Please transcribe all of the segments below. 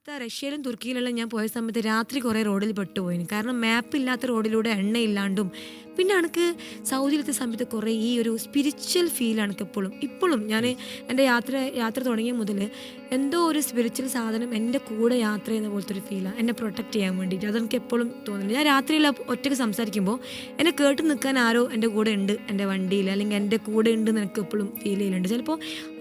റഷ്യയിലും തുർക്കിയിലെല്ലാം ഞാൻ പോയ സമയത്ത് രാത്രി കുറേ റോഡിൽ പെട്ടുപോയിന്. കാരണം മാപ്പില്ലാത്ത റോഡിലൂടെ എണ്ണയില്ലാണ്ടും പിന്നെ എനിക്ക് സൗദിയിലത്തെ സമയത്ത് കുറേ ഈ ഒരു സ്പിരിച്വൽ ഫീലാണ് എനിക്ക് ഇപ്പോഴും ഞാൻ എൻ്റെ യാത്ര തുടങ്ങിയ മുതൽ എന്തോ ഒരു സ്പിരിച്വൽ സാധനം എൻ്റെ കൂടെ യാത്ര ചെയ്യുന്ന പോലത്തെ ഒരു ഫീലാണ്, എന്നെ പ്രൊട്ടക്റ്റ് ചെയ്യാൻ വേണ്ടിയിട്ട്. അതെനിക്ക് എപ്പോഴും തോന്നുന്നു. ഞാൻ രാത്രിയിൽ ഒറ്റയ്ക്ക് സംസാരിക്കുമ്പോൾ എന്നെ കേട്ട് നിൽക്കാൻ ആരോ എൻ്റെ കൂടെ ഉണ്ട്, എൻ്റെ വണ്ടിയിൽ അല്ലെങ്കിൽ എൻ്റെ കൂടെ ഉണ്ടെന്ന് എനിക്ക് എപ്പോഴും ഫീൽ ചെയ്യുന്നുണ്ട്. ചിലപ്പോൾ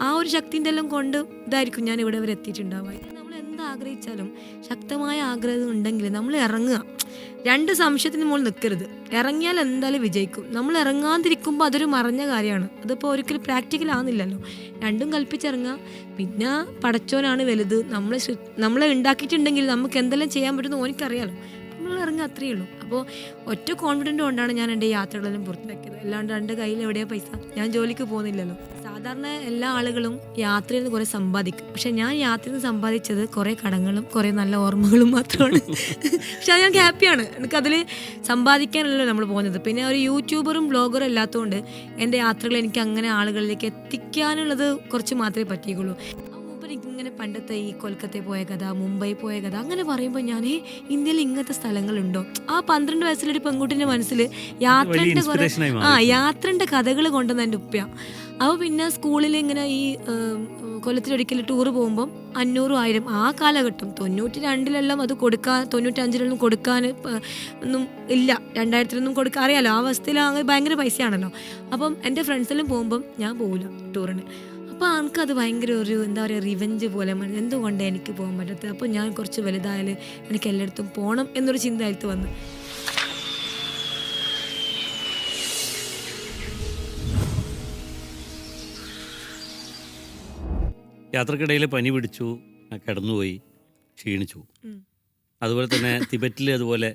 ആ ഒരു ശക്തിൻ്റെ എല്ലാം കൊണ്ട് ഇതായിരിക്കും ഞാൻ ഇവിടെ വരെ എത്തിയിട്ടുണ്ടാവുക. നമ്മൾ എന്താഗ്രഹിച്ചാലും ശക്തമായ ആഗ്രഹം ഉണ്ടെങ്കിൽ നമ്മൾ ഇറങ്ങുക. രണ്ട് സംശയത്തിന് മുകളിൽ നിൽക്കരുത്. ഇറങ്ങിയാൽ എന്തായാലും വിജയിക്കും. നമ്മൾ ഇറങ്ങാതിരിക്കുമ്പോൾ അതൊരു മറഞ്ഞ കാര്യമാണ്. അതിപ്പോൾ ഒരിക്കലും പ്രാക്ടിക്കൽ ആവുന്നില്ലല്ലോ. രണ്ടും കൽപ്പിച്ചിറങ്ങുക. പിന്നെ പടച്ചോനാണ് വലുത്. നമ്മളെ ഉണ്ടാക്കിയിട്ടുണ്ടെങ്കിൽ നമുക്ക് എന്തെല്ലാം ചെയ്യാൻ പറ്റുമെന്ന് ഓനിക്കറിയാലോ. നമ്മൾ ഇറങ്ങുക, അത്രയേ ഉള്ളൂ. അപ്പോൾ ഒറ്റ കോൺഫിഡൻറ്റ് കൊണ്ടാണ് ഞാൻ എൻ്റെ യാത്രകളെല്ലാം പുറത്തിറക്കിയത്. അല്ലാണ്ട് എൻ്റെ കയ്യിൽ എവിടെയാണ് പൈസ? ഞാൻ ജോലിക്ക് പോകുന്നില്ലല്ലോ. സാധാരണ എല്ലാ ആളുകളും യാത്രയിൽ നിന്ന് കുറേ സമ്പാദിക്കും. പക്ഷെ ഞാൻ യാത്രയിൽ നിന്ന് സമ്പാദിച്ചത് കുറേ കടങ്ങളും കുറേ നല്ല ഓർമ്മകളും മാത്രമാണ്. പക്ഷെ അത് ഞാൻ ഹാപ്പിയാണ്. എനിക്കതിൽ സമ്പാദിക്കാനല്ലോ നമ്മൾ പോകുന്നത്. പിന്നെ ഒരു യൂട്യൂബറും ബ്ലോഗറും ഇല്ലാത്തതുകൊണ്ട് എൻ്റെ യാത്രകൾ എനിക്ക് അങ്ങനെ ആളുകളിലേക്ക് എത്തിക്കാനുള്ളത് കുറച്ച് മാത്രമേ പറ്റിയുള്ളൂ. ഇങ്ങനെ പണ്ടത്തെ ഈ കൊൽക്കത്തയിൽ പോയ കഥ, മുംബൈ പോയ കഥ അങ്ങനെ പറയുമ്പോൾ ഞാൻ ഇന്ത്യയിൽ ഇങ്ങനത്തെ സ്ഥലങ്ങളുണ്ടോ? ആ 12 വയസ്സിലൊരു പെൺകുട്ടിൻ്റെ മനസ്സിൽ യാത്രൻ്റെ കഥകൾ കൊണ്ടുവന്ന എൻ്റെ ഉപ്പയാണ്. അപ്പോൾ പിന്നെ സ്കൂളിൽ ഇങ്ങനെ ഈ കൊല്ലത്തിലൊരിക്കൽ ടൂറ് പോകുമ്പം 500, 1000 ആ കാലഘട്ടം 92-ലെല്ലാം അത് കൊടുക്കാൻ, 95-ലൊന്നും കൊടുക്കാൻ ഒന്നും ഇല്ല, 2000-ലൊന്നും കൊടുക്കാൻ അറിയാലോ. ആ അവസ്ഥയിൽ അങ്ങനെ ഭയങ്കര പൈസയാണല്ലോ. അപ്പം എൻ്റെ ഫ്രണ്ട്സെല്ലാം പോകുമ്പം ഞാൻ പോകില്ല ടൂറിന്. അപ്പോൾ എനിക്കത് ഭയങ്കര ഒരു എന്താ പറയുക, റിവെഞ്ച് പോലെ എന്തുകൊണ്ട് എനിക്ക് പോകാൻ പറ്റത്തത്. അപ്പോൾ ഞാൻ കുറച്ച് വലുതായാൽ എനിക്ക് എല്ലായിടത്തും പോകണം എന്നൊരു ചിന്ത ആയിട്ട് വന്നു. യാത്രക്കിടയിൽ പനി പിടിച്ചു, കിടന്നുപോയി, ക്ഷീണിച്ചു. അതുപോലെ തന്നെ തിബറ്റിൽ അതുപോലെ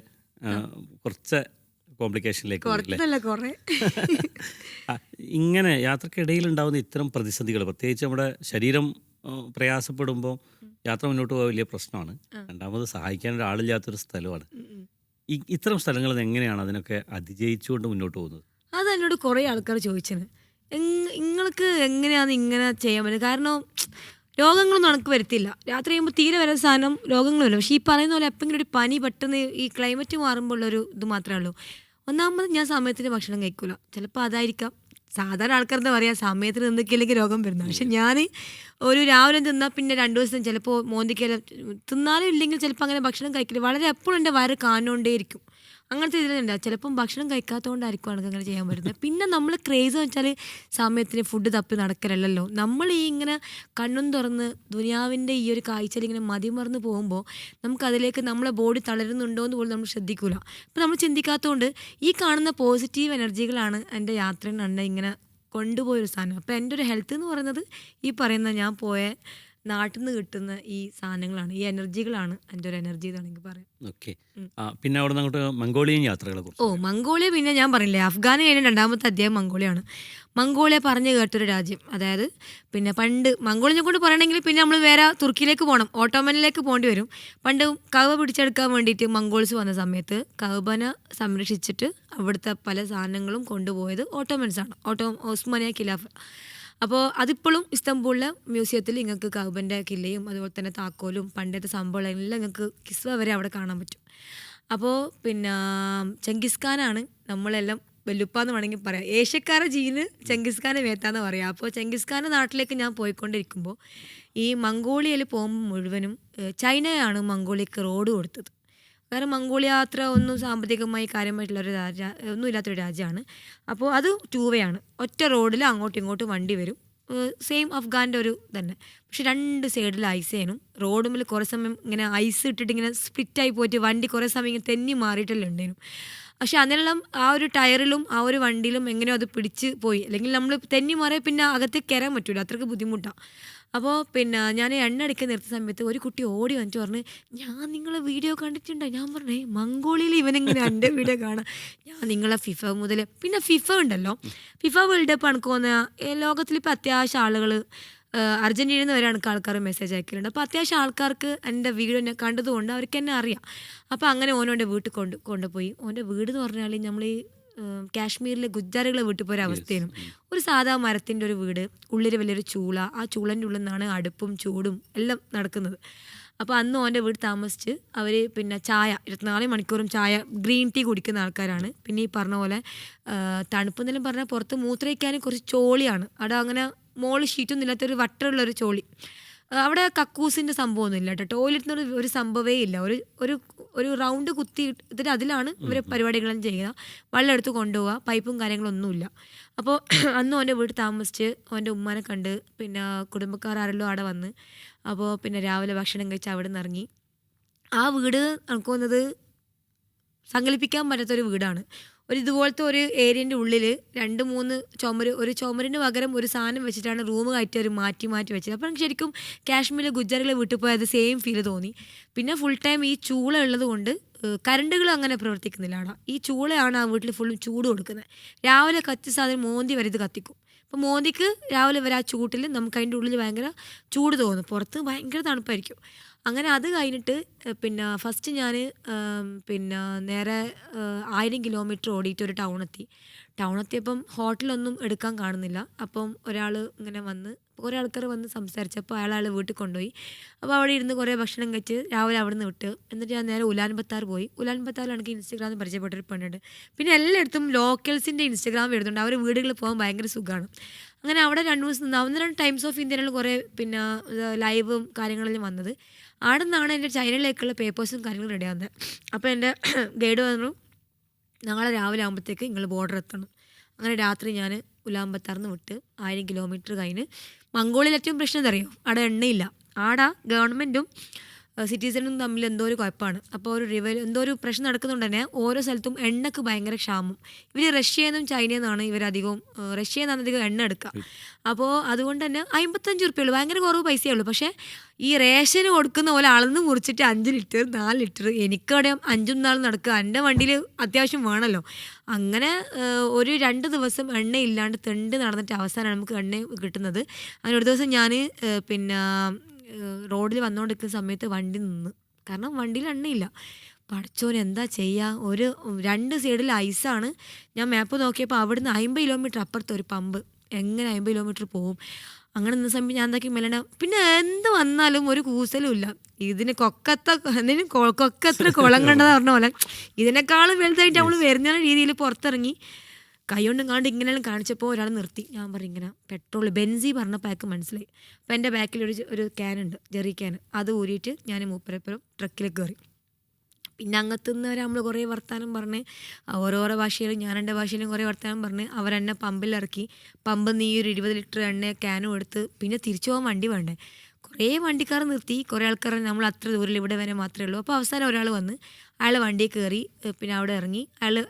കുറച്ച് കോംപ്ലിക്കേഷനിലേക്ക് ഇങ്ങനെ യാത്രക്കിടയിൽ ഉണ്ടാകുന്ന ഇത്തരം പ്രതിസന്ധികൾ, പ്രത്യേകിച്ച് നമ്മുടെ ശരീരം പ്രയാസപ്പെടുമ്പോൾ യാത്ര മുന്നോട്ട് പോകാൻ വലിയ പ്രശ്നമാണ്. രണ്ടാമത് സഹായിക്കാൻ ഒരാളില്ലാത്തൊരു സ്ഥലമാണ്. ഇത്തരം സ്ഥലങ്ങളിൽ എങ്ങനെയാണ് അതിനൊക്കെ അതിജയിച്ചുകൊണ്ട് മുന്നോട്ട് പോകുന്നത്? അത് എന്നോട് കുറേ ആൾക്കാർ ചോദിച്ചത്, നിങ്ങൾക്ക് എങ്ങനെയാണ് ഇങ്ങനെ ചെയ്യാൻ പറ്റുക? കാരണം രോഗങ്ങളൊന്നും എനിക്ക് വരുത്തില്ല. രാത്രി ചെയ്യുമ്പോൾ തീരെ വരുന്ന സാധനം രോഗങ്ങൾ വരും. പക്ഷേ ഈ പറയുന്ന പോലെ എപ്പോഴെങ്കിലും ഒരു പനി പെട്ടെന്ന് ഈ ക്ലൈമറ്റ് മാറുമ്പോൾ ഉള്ളൊരു ഇത് മാത്രമേ ഉള്ളൂ. ഒന്നാമത് ഞാൻ സമയത്തിന് ഭക്ഷണം കഴിക്കില്ല. ചിലപ്പോൾ അതായിരിക്കാം. സാധാരണ ആൾക്കാർ എന്താ പറയുക, സമയത്തിന് നിന്നിക്കില്ലെങ്കിൽ രോഗം വരുന്നത്. പക്ഷെ ഞാൻ ഒരു രാവിലെ തിന്നാൽ പിന്നെ 2 ദിവസം ചിലപ്പോൾ മോന്തിക്കെല്ലാം തിന്നാലും ഇല്ലെങ്കിൽ ചിലപ്പോൾ അങ്ങനെ ഭക്ഷണം കഴിക്കില്ല. വളരെ എപ്പോഴും എൻ്റെ വയറ് കാഞ്ഞുകൊണ്ടേയിരിക്കും. അങ്ങനത്തെ ഇതിലുണ്ട്. ചിലപ്പം ഭക്ഷണം കഴിക്കാത്തതുകൊണ്ടായിരിക്കും എനിക്ക് അങ്ങനെ ചെയ്യാൻ പറ്റുന്നത്. പിന്നെ നമ്മൾ ക്രേസ് എന്ന് വെച്ചാൽ സമയത്തിന് ഫുഡ് തപ്പി നടക്കലല്ലോ. നമ്മൾ ഈ ഇങ്ങനെ കണ്ണും തുറന്ന് ദുനിയാവിൻ്റെ ഈ ഒരു കാഴ്ചയിൽ ഇങ്ങനെ മതിമറന്ന് പോകുമ്പോൾ നമുക്കതിലേക്ക് നമ്മളെ ബോഡി തളരുന്നുണ്ടോ എന്ന് പോലും നമ്മൾ ശ്രദ്ധിക്കില്ല. അപ്പം നമ്മൾ ചിന്തിക്കാത്തതുകൊണ്ട് ഈ കാണുന്ന പോസിറ്റീവ് എനർജികളാണ് എൻ്റെ യാത്രയിൽ കണ്ട ഇങ്ങനെ കൊണ്ടുപോയൊരു സാധനം. അപ്പോൾ എൻ്റെ ഒരു ഹെൽത്ത് എന്ന് പറയുന്നത് ഈ പറയുന്ന ഞാൻ പോയ നാട്ടിൽ നിന്ന് കിട്ടുന്ന ഈ സാധനങ്ങളാണ്, ഈ എനർജികളാണ് എൻ്റെ ഒരു എനർജി എന്നാണെങ്കിൽ പറയാം. ഓക്കെ. പിന്നെ അവിടെ നിന്ന് അങ്ങോട്ട് മംഗോളിയൻ യാത്രകളെ കുറിച്ച്. മംഗോളിയ പിന്നെ ഞാൻ പറഞ്ഞില്ലേ, അഫ്ഗാൻ കഴിഞ്ഞ 2ാമത്തെ അധ്യായം മംഗോളിയാണ്. മംഗോളിയ പറഞ്ഞു കേട്ടൊരു രാജ്യം. അതായത് പിന്നെ പണ്ട് മംഗോളിയെ കൊണ്ട് പറയണമെങ്കിൽ പിന്നെ നമ്മൾ വേറെ തുർക്കിയിലേക്ക് പോകണം, ഓട്ടോമനിലേക്ക് പോകേണ്ടി വരും. പണ്ട് കഅബ പിടിച്ചെടുക്കാൻ വേണ്ടിയിട്ട് മംഗോൾസ് വന്ന സമയത്ത് കഅബനെ സംരക്ഷിച്ചിട്ട് അവിടുത്തെ പല സാധനങ്ങളും കൊണ്ടുപോയത് ഓട്ടോമൻസാണ്, ഓസ്മാനിയ ഖിലാഫ്. അപ്പോൾ അതിപ്പോഴും ഇസ്താംബൂളിലെ മ്യൂസിയത്തിൽ നിങ്ങൾക്ക് കഅബൻ്റെ കില്ലയും അതുപോലെ തന്നെ താക്കോലും പണ്ടത്തെ സംഭവങ്ങളെല്ലാം നിങ്ങൾക്ക് കിസ്വ വരെ അവിടെ കാണാൻ പറ്റും. അപ്പോൾ പിന്നെ ചെങ്കിസ് ഖാനാണ് നമ്മളെല്ലാം വെല്ലുപ്പാന്ന് വേണമെങ്കിൽ പറയാം. ഏഷ്യക്കാരെ ജീന് ചെങ്കിസ് ഖാനെ മേത്താന്ന് പറയാം. അപ്പോൾ ചെങ്കിസ് ഖാൻ്റെ നാട്ടിലേക്ക് ഞാൻ പോയിക്കൊണ്ടിരിക്കുമ്പോൾ ഈ മംഗോളിയയിൽ പോകുമ്പോൾ മുഴുവനും ചൈനയാണ് മംഗോളിയക്ക് റോഡ് കൊടുത്തത്. കാരണം മംഗോളിയ അത്ര ഒന്നും സാമ്പത്തികമായി കാര്യമായിട്ടുള്ളൊരു ഒന്നും ഇല്ലാത്തൊരു രാജ്യമാണ്. അപ്പോൾ അത് 2 വേ ആണ്. ഒറ്റ റോഡിൽ അങ്ങോട്ടും ഇങ്ങോട്ടും വണ്ടി വരും. സെയിം അഫ്ഗാൻ്റെ ഒരു തന്നെ. പക്ഷെ 2 സൈഡിൽ ഐസേനും റോഡുമിൽ കുറേ സമയം ഇങ്ങനെ ഐസ് ഇട്ടിട്ട് ഇങ്ങനെ സ്പ്ലിറ്റായി പോയിട്ട് വണ്ടി കുറേ സമയം ഇങ്ങനെ തെന്നി മാറിയിട്ടല്ലേ ഉണ്ടായിരുന്നു. പക്ഷെ അതിനെല്ലാം ആ ഒരു ടയറിലും ആ ഒരു വണ്ടിയിലും എങ്ങനെയോ അത് പിടിച്ച് പോയി. അല്ലെങ്കിൽ നമ്മൾ തെന്നി മാറിയാൽ പിന്നെ അകത്തേക്ക് കയറാൻ പറ്റില്ല, അത്രയ്ക്ക് ബുദ്ധിമുട്ടാണ്. അപ്പോൾ പിന്നെ ഞാൻ എണ്ണ അടിക്കാൻ നിർത്തിയ സമയത്ത് ഒരു കുട്ടി ഓടി വന്നിട്ട് പറഞ്ഞ്, ഞാൻ നിങ്ങളെ വീഡിയോ കണ്ടിട്ടുണ്ടോ? ഞാൻ പറഞ്ഞേ മംഗോളിയയിൽ ഇവനെങ്ങനെ എൻ്റെ വീഡിയോ കാണാം? ഞാൻ നിങ്ങളെ ഫിഫ മുതൽ പിന്നെ ഫിഫ ഉണ്ടല്ലോ, ഫിഫ വേൾഡ് കപ്പ് എനിക്ക് തോന്നുക ലോകത്തിലിപ്പോൾ അത്യാവശ്യം ആളുകൾ അർജൻറ്റീനയിൽ നിന്ന് വരെ എനിക്ക് ആൾക്കാർ മെസ്സേജ് അയക്കലുണ്ട്. അപ്പോൾ അത്യാവശ്യം ആൾക്കാർക്ക് എൻ്റെ വീഡിയോ എന്നെ കണ്ടതുകൊണ്ട് അവർക്ക് എന്നെ അറിയാം. അപ്പോൾ അങ്ങനെ ഓനോൻ്റെ വീട്ടിൽ കൊണ്ടുപോയി. ഓൻ്റെ വീട് എന്ന് പറഞ്ഞാൽ നമ്മൾ ഈ കാശ്മീരിലെ ഗുജ്ജാറുകളെ വീട്ടിൽ പോയൊരു അവസ്ഥയാണ്. ഒരു സാധാ മരത്തിൻ്റെ ഒരു വീട്, ഉള്ളിൽ വലിയൊരു ചൂള, ആ ചൂളൻ്റെ ഉള്ളിൽ നിന്നാണ് അടുപ്പും ചൂടും എല്ലാം നടക്കുന്നത്. അപ്പോൾ അന്ന് ഓൻ്റെ വീട് താമസിച്ച് അവർ പിന്നെ ചായ 24 മണിക്കൂറും ചായ ഗ്രീൻ ടീ കുടിക്കുന്ന ആൾക്കാരാണ്. പിന്നെ ഈ പറഞ്ഞ പോലെ തണുപ്പെന്നെല്ലാം പറഞ്ഞാൽ പുറത്ത് മൂത്രയ്ക്കാനും കുറച്ച് ചോളിയാണ് അവിടെ, അങ്ങനെ മോള് ഷീറ്റൊന്നും ഇല്ലാത്തൊരു വട്ടമുള്ളൊരു ചോളി. അവിടെ കക്കൂസിൻ്റെ സംഭവമൊന്നും ഇല്ല കേട്ടോ. ടോയ്ലറ്റിന് ഒരു സംഭവമേ ഇല്ല. ഒരു ഒരു ഒരു റൗണ്ട് കുത്തി ഇതിൽ അതിലാണ് ഇവർ പരിപാടികളും ചെയ്യുക. വെള്ളം എടുത്ത് കൊണ്ടുപോവുക, പൈപ്പും കാര്യങ്ങളൊന്നുമില്ല. അപ്പോൾ അന്ന് ഓൻ്റെ വീട് താമസിച്ച് ഓൻ്റെ ഉമ്മാനെ കണ്ട് പിന്നെ കുടുംബക്കാരെല്ലാം അവിടെ വന്ന്. അപ്പോൾ പിന്നെ രാവിലെ ഭക്ഷണം കഴിച്ച് അവിടെ നിന്ന് ഇറങ്ങി. ആ വീട് എനിക്ക് തോന്നുന്നത് സങ്കല്പിക്കാൻ പറ്റാത്തൊരു വീടാണ്. ഇതുപോലത്തെ ഒരു ഏരിയൻ്റെ ഉള്ളിൽ 2-3 ചുമര്, ഒരു ചുമരിന് പകരം ഒരു സാധനം വെച്ചിട്ടാണ് റൂം കയറ്റി ഒരു മാറ്റി വെച്ചത്. അപ്പോൾ എനിക്ക് ശരിക്കും കാശ്മീരിലെ ഗുജറിലെ വീട്ടിൽ പോയത് സെയിം ഫീൽ തോന്നി. പിന്നെ ഫുൾ ടൈം ഈ ചൂള ഉള്ളത് കൊണ്ട് കറണ്ടുകൾ അങ്ങനെ പ്രവർത്തിക്കുന്നില്ല അവിടെ. ഈ ചൂളയാണ് ആ വീട്ടിൽ ഫുള്ളും ചൂട് കൊടുക്കുന്നത്. രാവിലെ കത്തി സാധനം മോന്തി വരെ ഇത് കത്തിക്കും. അപ്പോൾ മോന്തിക്ക് രാവിലെ വരെ ആ ചൂട്ടിൽ നമുക്ക് അതിൻ്റെ ഉള്ളിൽ ഭയങ്കര ചൂട് തോന്നും, പുറത്ത് ഭയങ്കര തണുപ്പായിരിക്കും. അങ്ങനെ അത് കഴിഞ്ഞിട്ട് പിന്നെ ഫസ്റ്റ് ഞാൻ പിന്നെ നേരെ 1000 കിലോമീറ്റർ ഓടിയിട്ട് ഒരു ടൗണെത്തിയപ്പം ഹോട്ടലൊന്നും എടുക്കാൻ കാണുന്നില്ല. അപ്പം ഒരാൾ ഇങ്ങനെ വന്ന് കുറേ ആൾക്കാർ വന്ന് സംസാരിച്ചപ്പോൾ അയാൾ വീട്ടിൽ കൊണ്ടുപോയി. അപ്പോൾ അവിടെ ഇരുന്ന് കുറേ ഭക്ഷണം കഴിച്ച് രാവിലെ അവിടെ നിന്ന് വിട്ട് എന്നിട്ട് ഞാൻ നേരെ ഉലാൻ ബത്താർ പോയി. ഉലാൻ ബത്താറിൽ എനിക്ക് ഇൻസ്റ്റഗ്രാമിൽ പരിചയപ്പെട്ടൊരു പെണ്ണുണ്ട്. പിന്നെ എല്ലായിടത്തും ലോക്കൽസിൻ്റെ ഇൻസ്റ്റഗ്രാം വരുന്നുണ്ട്. അവർ വീടുകളിൽ പോകാൻ ഭയങ്കര സുഖമാണ്. അങ്ങനെ അവിടെ 2 ദിവസം നിന്ന് 1-2 ടൈംസ് ഓഫ് ഇന്ത്യയിലുള്ള കുറേ പിന്നെ ലൈവും കാര്യങ്ങളിലും വന്നത്. അവിടെ നിന്നാണ് എൻ്റെ ചൈനയിലേക്കുള്ള പേപ്പേഴ്സും കാര്യങ്ങളും റെഡിയാകുന്നത്. അപ്പോൾ എൻ്റെ ഗൈഡ് പറഞ്ഞു നാളെ രാവിലെ ആകുമ്പോഴത്തേക്ക് നിങ്ങൾ ബോർഡർ എത്തണം. അങ്ങനെ രാത്രി ഞാൻ ഉലാൻ ബത്താറിന്ന് വിട്ട് 1000 കിലോമീറ്റർ കഴിഞ്ഞ് മംഗോളിയയിൽ ഏറ്റവും പ്രശ്നം എന്തറിയോ, അവിടെ എണ്ണയില്ല. ആടെ ഗവൺമെൻറ്റും സിറ്റിസണും തമ്മിൽ എന്തോ ഒരു കുഴപ്പമാണ്. അപ്പോൾ ഒരു എന്തോ ഒരു പ്രശ്നം നടക്കുന്നുണ്ട് തന്നെ. ഓരോ സ്ഥലത്തും എണ്ണക്ക് ഭയങ്കര ക്ഷാമം. ഇവർ റഷ്യയിൽ നിന്നും ചൈനയിൽ നിന്നാണ് ഇവരധികവും, റഷ്യയിൽ നിന്നാണ് അധികം എണ്ണ എടുക്കുക. അപ്പോൾ അതുകൊണ്ട് തന്നെ 55 ഉറുപ്പിയുള്ളൂ, ഭയങ്കര കുറവ് പൈസയേ ഉള്ളൂ. പക്ഷേ ഈ റേഷന് കൊടുക്കുന്ന പോലെ അളന്ന് മുറിച്ചിട്ട് 5 ലിറ്റർ 4 ലിറ്റർ എനിക്കവിടെ 5 നാൾ നടക്കുക. എൻ്റെ വണ്ടിയിൽ അത്യാവശ്യം വേണമല്ലോ. അങ്ങനെ ഒരു 2 ദിവസം എണ്ണ ഇല്ലാണ്ട് തെണ്ട് നടന്നിട്ട് അവസാനമാണ് നമുക്ക് എണ്ണ കിട്ടുന്നത്. അങ്ങനെ ഒരു ദിവസം ഞാൻ പിന്നെ റോഡിൽ വന്നുകൊണ്ടിരിക്കുന്ന സമയത്ത് വണ്ടി നിന്ന്, കാരണം വണ്ടിയിൽ എണ്ണയില്ല. പടച്ചോൻ എന്താ ചെയ്യുക, ഒരു 2 സൈഡിൽ ഐസാണ്. ഞാൻ മാപ്പ് നോക്കിയപ്പോൾ അവിടുന്ന് 50 കിലോമീറ്റർ അപ്പുറത്ത് ഒരു പമ്പ്, എങ്ങനെ 50 കിലോമീറ്റർ പോകും. അങ്ങനെ നിന്ന സമയം ഞാൻ എന്താക്കി മെല്ലണ, പിന്നെ എന്ത് വന്നാലും ഒരു കൂസലും ഇല്ല. ഇതിന് കൊക്കത്ര കുളം കണ്ടത് പറഞ്ഞ പോലെ ഇതിനേക്കാളും വലുതായിട്ട് അവൾ വരുന്ന രീതിയിൽ പുറത്തിറങ്ങി കൈ കൊണ്ടും കാണ്ട് ഇങ്ങനെയെല്ലാം കാണിച്ചപ്പോൾ ഒരാൾ നിർത്തി. ഞാൻ പറഞ്ഞു ഇങ്ങനെ പെട്രോൾ ബെൻസി പറഞ്ഞപ്പോൾ അയാൾക്ക് മനസ്സിലായി. അപ്പോൾ എൻ്റെ ബാക്കിൽ ഒരു ക്യാനുണ്ട്, ജെറി ക്യാൻ, അത് ഊരിയിട്ട് ഞാൻ മൂപ്പരെപ്പുറം ട്രക്കിലേക്ക് കയറി. പിന്നെ അങ്ങത്തുനിന്ന് വരെ നമ്മൾ കുറേ വർത്തമാനം പറഞ്ഞ് ഓരോരോ ഭാഷയിലും ഞാൻ എൻ്റെ ഭാഷയിലും കുറേ വർത്തമാനം പറഞ്ഞ് അവരെന്നെ പമ്പിലിറക്കി. പമ്പിൽ നിന്ന് ഈ ഒരു 20 ലിറ്റർ എണ്ണ ക്യാനും എടുത്ത് പിന്നെ തിരിച്ചു പോകാൻ വണ്ടി വേണ്ടേ. കുറേ വണ്ടിക്കാർ നിർത്തി, കുറേ ആൾക്കാർ നമ്മൾ അത്ര ദൂരം ഇവിടെ വരെ മാത്രമേ ഉള്ളൂ. അപ്പോൾ അവസാനം ഒരാൾ വന്ന് അയാൾ വണ്ടിയിൽ കയറി, പിന്നെ അവിടെ ഇറങ്ങി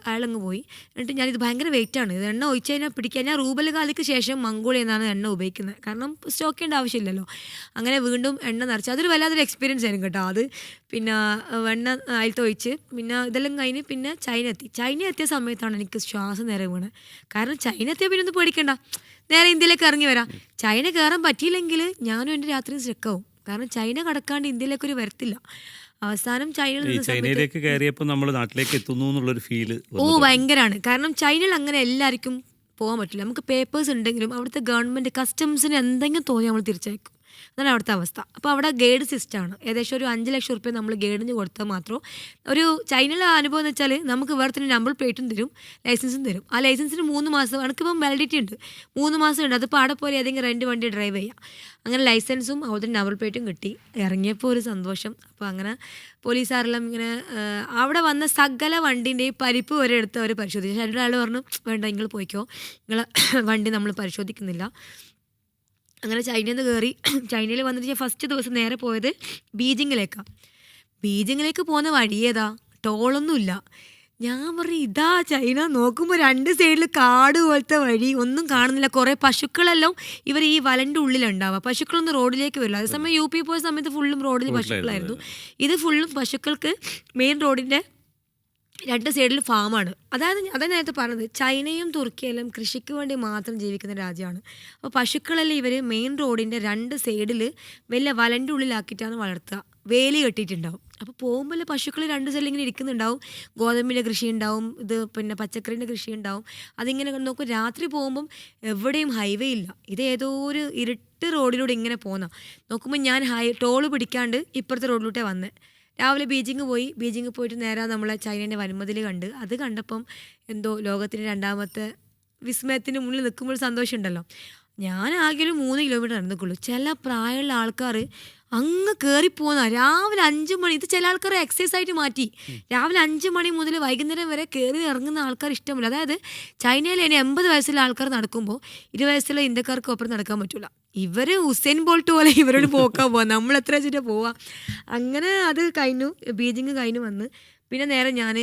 അയാളങ്ങ് പോയി. എന്നിട്ട് ഞാനിത് ഭയങ്കര വെയിറ്റാണ്, ഇത് എണ്ണ ഒഴിച്ച് കഴിഞ്ഞാൽ പിടിക്കാൻ. ഞാൻ റൂബൽ കാലിക്ക് ശേഷം മംഗോളിയ എന്നാണ് എണ്ണ ഉപയോഗിക്കുന്നത്, കാരണം സ്റ്റോക്ക് ചെയ്യേണ്ട ആവശ്യമില്ലല്ലോ. അങ്ങനെ വീണ്ടും എണ്ണ നിറച്ച് അതൊരു വല്ലാത്തൊരു എക്സ്പീരിയൻസ് ആയിരുന്നു കേട്ടോ. അത് പിന്നെ എണ്ണ അതിലത്തെ ഒഴിച്ച് പിന്നെ ഇതെല്ലാം കഴിഞ്ഞ് പിന്നെ ചൈന എത്തിയ സമയത്താണ് എനിക്ക് ശ്വാസം നേരെ വീണത്. കാരണം ചൈന എത്തിയാൽ പിന്നെ ഒന്നും പേടിക്കണ്ട, നേരെ ഇന്ത്യയിലേക്ക് ഇറങ്ങി വരാം. ചൈന കയറാൻ പറ്റിയില്ലെങ്കിൽ ഞാനും എൻ്റെ രാത്രി സ്ട്രെക്കാവും, കാരണം ചൈന കടക്കാണ്ട് ഇന്ത്യയിലേക്കൊരു വരത്തില്ല. അവസാനം ചൈനയിലേക്ക് കയറിയപ്പോൾ നമ്മൾ നാട്ടിലേക്ക് എത്തുന്നു എന്നുള്ളൊരു ഫീല് ഭയങ്കരമാണ്. കാരണം ചൈനയിൽ അങ്ങനെ എല്ലാവർക്കും പോകാൻ പറ്റില്ല. നമുക്ക് പേപ്പേഴ്സ് ഉണ്ടെങ്കിലും അവിടുത്തെ ഗവൺമെൻറ് കസ്റ്റംസിന് എന്തെങ്കിലും തോന്നി നമ്മൾ തിരിച്ചയക്കും. അതാണ് അവിടുത്തെ അവസ്ഥ. അപ്പോൾ അവിടെ ഗൈഡ് സിസ്റ്റമാണ്. ഏകദേശം ഒരു 5 ലക്ഷം റുപ്യ നമ്മൾ ഗൈഡിന് കൊടുത്താൽ മാത്രം. ഒരു ചൈനയിലെ അനുഭവം എന്ന് വെച്ചാൽ നമുക്ക് വേറെ നമ്പർ പ്ലേറ്റും തരും, ലൈസൻസും തരും. ആ ലൈസൻസിന് 3 മാസം, എനിക്കിപ്പം വാലിഡിറ്റി ഉണ്ട്, 3 മാസം ഉണ്ട്. അതിപ്പോൾ അവിടെ പോലെ ഏതെങ്കിലും 2 വണ്ടി ഡ്രൈവ് ചെയ്യാം. അങ്ങനെ ലൈസൻസും അതുപോലെ നമ്പർ പ്ലേറ്റും കിട്ടി. ഇറങ്ങിയപ്പോൾ ഒരു സന്തോഷം. അപ്പോൾ അങ്ങനെ പോലീസുകാരെല്ലാം ഇങ്ങനെ അവിടെ വന്ന സകല വണ്ടീൻ്റെയും പരിപ്പ് വരെ എടുത്ത് അവർ പരിശോധിച്ചു. പക്ഷേ ഒരാൾ പറഞ്ഞു വേണ്ട, നിങ്ങൾ പോയിക്കോ, നിങ്ങളെ വണ്ടി നമ്മൾ പരിശോധിക്കുന്നില്ല. അങ്ങനെ ചൈനയിൽ നിന്ന് കയറി. ചൈനയിൽ വന്നിട്ട് ഞാൻ ഫസ്റ്റ് ദിവസം നേരെ പോയത് ബീജിങ്ങിലേക്ക് പോകുന്ന വഴി ഏതാ, ടോളൊന്നുമില്ല. ഞാൻ പറഞ്ഞു ഇതാ ചൈന. നോക്കുമ്പോൾ 2 സൈഡിൽ കാട് പോലത്തെ വഴി, ഒന്നും കാണുന്നില്ല. കുറേ പശുക്കളെല്ലാം ഇവർ ഈ വലൻ്റെ ഉള്ളിലുണ്ടാവുക. പശുക്കളൊന്നും റോഡിലേക്ക് വരില്ല. അതേസമയം UP പോയ സമയത്ത് ഫുള്ളും റോഡിൽ പശുക്കളായിരുന്നു. ഇത് ഫുള്ളും പശുക്കൾക്ക് മെയിൻ റോഡിൻ്റെ 2 സൈഡിൽ ഫാമാണ്. അതായത് നേരത്തെ പറഞ്ഞത്, ചൈനയും തുർക്കിയെല്ലാം കൃഷിക്ക് വേണ്ടി മാത്രം ജീവിക്കുന്ന രാജ്യമാണ്. അപ്പോൾ പശുക്കളെല്ലാം ഇവർ മെയിൻ റോഡിൻ്റെ 2 സൈഡിൽ വലിയ വലൻ്റെ ഉള്ളിലാക്കിയിട്ടാണ് വളർത്തുക. വേലി കെട്ടിയിട്ടുണ്ടാവും. അപ്പോൾ പോകുമ്പോൾ പശുക്കൾ 2 സൈഡിൽ ഇങ്ങനെ ഇരിക്കുന്നുണ്ടാവും. ഗോതമ്പിൻ്റെ കൃഷി ഉണ്ടാവും, ഇത് പിന്നെ പച്ചക്കറീൻ്റെ കൃഷി ഉണ്ടാവും. അതിങ്ങനെ നോക്കും. രാത്രി പോകുമ്പം എവിടെയും ഹൈവേ ഇല്ല. ഇത് ഏതോ ഒരു ഇരുട്ട് റോഡിലൂടെ ഇങ്ങനെ പോകുന്ന നോക്കുമ്പോൾ ഞാൻ ടോള് പിടിക്കാണ്ട് ഇപ്പുറത്തെ റോഡിലൂട്ടേ വന്നത്. രാവിലെ ബീജിങ് പോയിട്ട് നേരെ നമ്മളെ ചൈനേൻ്റെ വൻമതിൽ കണ്ട്. അത് കണ്ടപ്പം എന്തോ ലോകത്തിൻ്റെ 2ാമത്തെ വിസ്മയത്തിന് മുന്നിൽ നിൽക്കുമ്പോൾ സന്തോഷമുണ്ടല്ലോ. ഞാൻ ആകെ ഒരു 3 കിലോമീറ്റർ നടന്നിക്കുള്ളൂ. ചില പ്രായമുള്ള ആൾക്കാർ അങ്ങ് കയറിപ്പോകുന്ന രാവിലെ 5 മണി, ഇത് ചില ആൾക്കാർ എക്സസൈസ് ആയിട്ട് മാറ്റി. രാവിലെ 5 മണി മുതൽ വൈകുന്നേരം വരെ കയറി ഇറങ്ങുന്ന ആൾക്കാർ ഇഷ്ടമില്ല. അതായത് ചൈനയിൽ ഇനി 80 വയസ്സുള്ള ആൾക്കാർ നടക്കുമ്പോൾ 20 വയസ്സുള്ള ഇന്ത്യക്കാർക്ക് ഒപ്പം നടക്കാൻ പറ്റില്ല. ഇവർ ഉസൈൻ ബോൾട്ട് പോലെ ഇവരോട് പോക്കാൻ പോവാം, നമ്മൾ എത്ര വെച്ചിട്ട് പോവാം. അങ്ങനെ അത് കഴിഞ്ഞു, ബീജിങ് കഴിഞ്ഞു വന്ന് പിന്നെ നേരെ ഞാൻ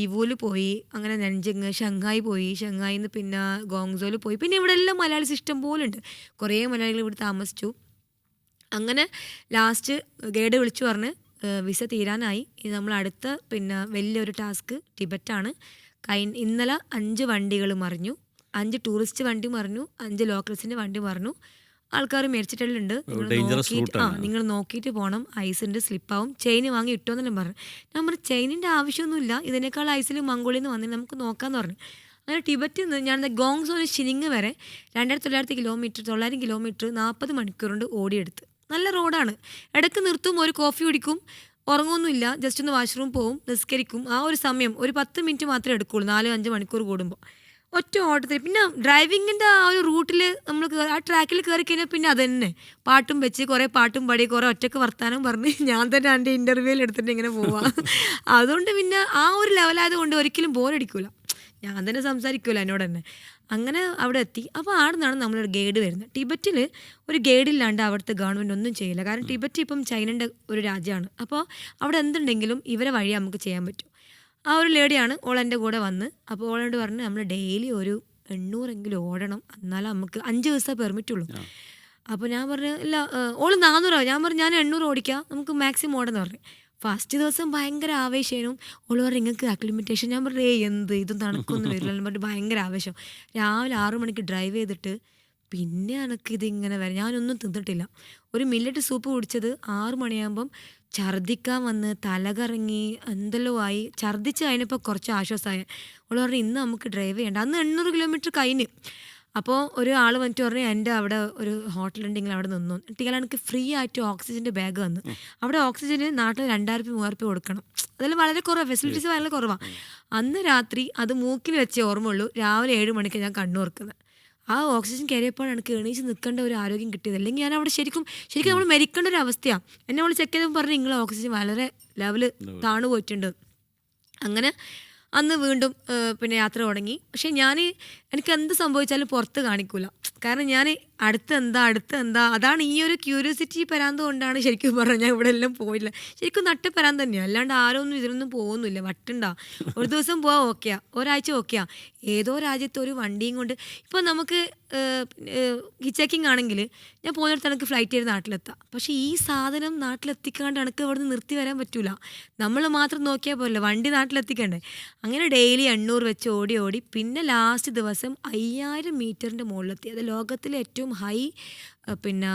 ഇവൂല് പോയി. അങ്ങനെ നൻജിങ്, ഷങ്ഹായി പോയി. ഷങ്ഹായിൽ നിന്ന് പിന്നെ ഗോങ്സോയിൽ പോയി. പിന്നെ ഇവിടെ എല്ലാം മലയാളീസ് ഇഷ്ടം പോലെ ഉണ്ട്. കുറേ മലയാളികൾ ഇവിടെ താമസിച്ചു. അങ്ങനെ ലാസ്റ്റ് ഗൈഡ് വിളിച്ചു പറഞ്ഞ് വിസ തീരാനായി, ഇത് നമ്മൾ അടുത്ത പിന്നെ വലിയൊരു ടാസ്ക് ടിബറ്റാണ്. ഇന്നലെ 5 വണ്ടികൾ മറിഞ്ഞു, 5 ടൂറിസ്റ്റ് വണ്ടി മറിഞ്ഞു, 5 ലോക്കൽസിൻ്റെ വണ്ടി മറിഞ്ഞു. ആൾക്കാർ മരിച്ചിട്ടുണ്ട്. നിങ്ങൾ നോക്കിയിട്ട് പോകണം, ഐസിൻ്റെ സ്ലിപ്പാവും, ചെയിൻ വാങ്ങി ഇട്ടോന്നെല്ലാം പറഞ്ഞു. ഞാൻ പറഞ്ഞു ചെയിനിൻ്റെ ആവശ്യമൊന്നുമില്ല, ഇതിനേക്കാൾ ഐസിൽ മംഗോളിയിൽ നിന്ന് വന്നിട്ട് നമുക്ക് നോക്കാമെന്ന് പറഞ്ഞു. അങ്ങനെ ടിബറ്റിൽ നിന്ന് ഞാൻ ഗോങ്സോന് ഷിനിങ് വരെ 2900 കിലോമീറ്റർ 40 മണിക്കൂർ കൊണ്ട് ഓടിയെടുത്ത്. നല്ല റോഡാണ്. ഇടയ്ക്ക് നിർത്തും, ഒരു കോഫി കുടിക്കും, ഉറങ്ങുമൊന്നുമില്ല, ജസ്റ്റ് ഒന്ന് വാഷ്റൂം പോവും, നിസ്കരിക്കും. ആ ഒരു സമയം ഒരു 10 മിനിറ്റ് മാത്രമേ എടുക്കുകയുള്ളൂ 4-5 മണിക്കൂർ കൂടുമ്പോൾ ഒറ്റ ഓട്ടത്തിൽ. പിന്നെ ഡ്രൈവിങ്ങിൻ്റെ ആ ഒരു റൂട്ടിൽ നമ്മൾ ആ ട്രാക്കിൽ കയറി കഴിഞ്ഞാൽ പിന്നെ അത് തന്നെ പാട്ടും വെച്ച് കുറേ പാട്ടും പാടി കുറേ ഒറ്റക്ക് വർത്താനം പറഞ്ഞ് ഞാൻ തന്നെ എൻ്റെ ഇൻ്റർവ്യൂവിൽ എടുത്തിട്ട് ഇങ്ങനെ പോവാം. അതുകൊണ്ട് പിന്നെ ആ ഒരു ലെവലായത് കൊണ്ട് ഒരിക്കലും ബോറടിക്കില്ല, ഞാൻ തന്നെ സംസാരിക്കുമല്ലോ എന്നോട് തന്നെ. അങ്ങനെ അവിടെ എത്തി. അപ്പോൾ അവിടെ നിന്നാണ് നമ്മളൊരു ഗൈഡ് വരുന്നത്. ടിബറ്റിൽ ഒരു ഗൈഡില്ലാണ്ട് അവിടുത്തെ ഗവൺമെൻറ് ഒന്നും ചെയ്യില്ല. കാരണം ടിബറ്റ് ഇപ്പം ചൈനയുടെ ഒരു രാജ്യമാണ്. അപ്പോൾ അവിടെ എന്തുണ്ടെങ്കിലും ഇവരെ വഴി നമുക്ക് ചെയ്യാൻ പറ്റും. ആ ഒരു ലേഡിയാണ് ഓൾ എൻ്റെ കൂടെ വന്ന്. അപ്പോൾ ഓളോട് പറഞ്ഞ് നമ്മൾ ഡെയിലി ഒരു 800 ഓടണം, എന്നാലും നമുക്ക് 5 ദിവസം പെർമിറ്റുള്ളൂ. അപ്പോൾ ഞാൻ പറഞ്ഞു ഇല്ല, ഓൾ 400. ഞാൻ പറഞ്ഞു ഞാൻ 800 ഓടിക്കാം, നമുക്ക് മാക്സിമം ഓടെന്ന് പറഞ്ഞു. ഫസ്റ്റ് ദിവസം ഭയങ്കര ആവേശനും. ഓൾ പറഞ്ഞു നിങ്ങൾക്ക് അക്ലിമിറ്റേഷൻ. ഞാൻ പറഞ്ഞു എന്ത് ഇതും തണുക്കൊന്നും വരില്ല എന്ന് പറഞ്ഞിട്ട് ഭയങ്കര ആവേശം. രാവിലെ 6 മണിക്ക് ഡ്രൈവ് ചെയ്തിട്ട് പിന്നെ എനിക്കിതിങ്ങനെ വരാം. ഞാനൊന്നും തിന്നിട്ടില്ല. ഒരു മില്ലറ്റ് സൂപ്പ് കുടിച്ചത് 6 മണിയാകുമ്പം ഛർദ്ദിക്കാൻ വന്ന് തലകറങ്ങി എന്തെല്ലോ ആയി. ഛർദ്ദിച്ച് കഴിഞ്ഞപ്പോൾ കുറച്ച് ആശ്വാസമായി. അവൾ പറഞ്ഞു ഇന്ന് നമുക്ക് ഡ്രൈവ് ചെയ്യണ്ട. അന്ന് 800 കിലോമീറ്റർ കഴിഞ്ഞ്. അപ്പോൾ ഒരു ആൾ വന്നിട്ട് പറഞ്ഞു എൻ്റെ അവിടെ ഒരു ഹോട്ടലുണ്ടെങ്കിൽ അവിടെ നിന്നു. എന്നിട്ട് എനിക്ക് ഫ്രീ ആയിട്ട് ഓക്സിജൻ്റെ ബാഗ് വന്നു. അവിടെ ഓക്സിജന് നാട്ടിൽ 2000-3000 കൊടുക്കണം. അതെല്ലാം വളരെ കുറവാണ്, ഫെസിലിറ്റീസ് വളരെ കുറവാണ്. അന്ന് രാത്രി അത് മൂക്കിൽ വെച്ചേ ഓർമ്മയുള്ളൂ. രാവിലെ 7 മണിക്ക് ഞാൻ കണ്ണുറക്കുന്നത്. ആ ഓക്സിജൻ കയറിയപ്പോഴാണ് എനിക്ക് എണീച്ച് നിൽക്കേണ്ട ഒരു ആരോഗ്യം കിട്ടിയത്. അല്ലെങ്കിൽ ഞാൻ അവിടെ ശരിക്കും നമ്മൾ മരിക്കേണ്ട ഒരു അവസ്ഥയാണ്. എന്നെ അവൾ ചെക്ക് ചെയ്തപ്പോൾ പറഞ്ഞു നിങ്ങളെ ഓക്സിജൻ വളരെ ലെവല് താണു പോയിട്ടുണ്ട്. അങ്ങനെ അന്ന് വീണ്ടും പിന്നെ യാത്ര തുടങ്ങി. പക്ഷേ എനിക്ക് എന്ത് സംഭവിച്ചാലും പുറത്ത് കാണിക്കൂല. കാരണം ഞാൻ അടുത്തെന്താ അതാണ് ഈ ഒരു ക്യൂരിയോസിറ്റി പരാന്ത് കൊണ്ടാണ് ശരിക്കും പറഞ്ഞാൽ ഞാൻ ഇവിടെ എല്ലാം പോയില്ല. ശരിക്കും നട്ട പരാന്ത് തന്നെയാണ്, അല്ലാണ്ട് ആരൊന്നും ഇതിനൊന്നും പോകുന്നില്ല. വട്ടുണ്ടാ ഒരു ദിവസം പോവാൻ ഓക്കെയാ, ഒരാഴ്ച ഓക്കെയാ. ഏതോ രാജ്യത്ത് ഒരു വണ്ടിയും കൊണ്ട് ഇപ്പോൾ നമുക്ക് ചെക്കിങ് ആണെങ്കിൽ ഞാൻ പോകുന്നിടത്ത് എനിക്ക് ഫ്ലൈറ്റ് ചെയ്ത് നാട്ടിലെത്താം. പക്ഷേ ഈ സാധനം നാട്ടിലെത്തിക്കാണ്ട് എനിക്ക് ഇവിടെ നിന്ന് നിർത്തി വരാൻ പറ്റൂല. നമ്മൾ മാത്രം നോക്കിയാൽ പോരല്ലോ, വണ്ടി നാട്ടിലെത്തിക്കണ്ടേ. അങ്ങനെ ഡെയിലി 800 വെച്ച് ഓടി പിന്നെ ലാസ്റ്റ് ദിവസം 5000 മീറ്ററിൻ്റെ മുകളിലെത്തി. അത് ലോകത്തിലെ ഏറ്റവും ഹൈ പിന്നെ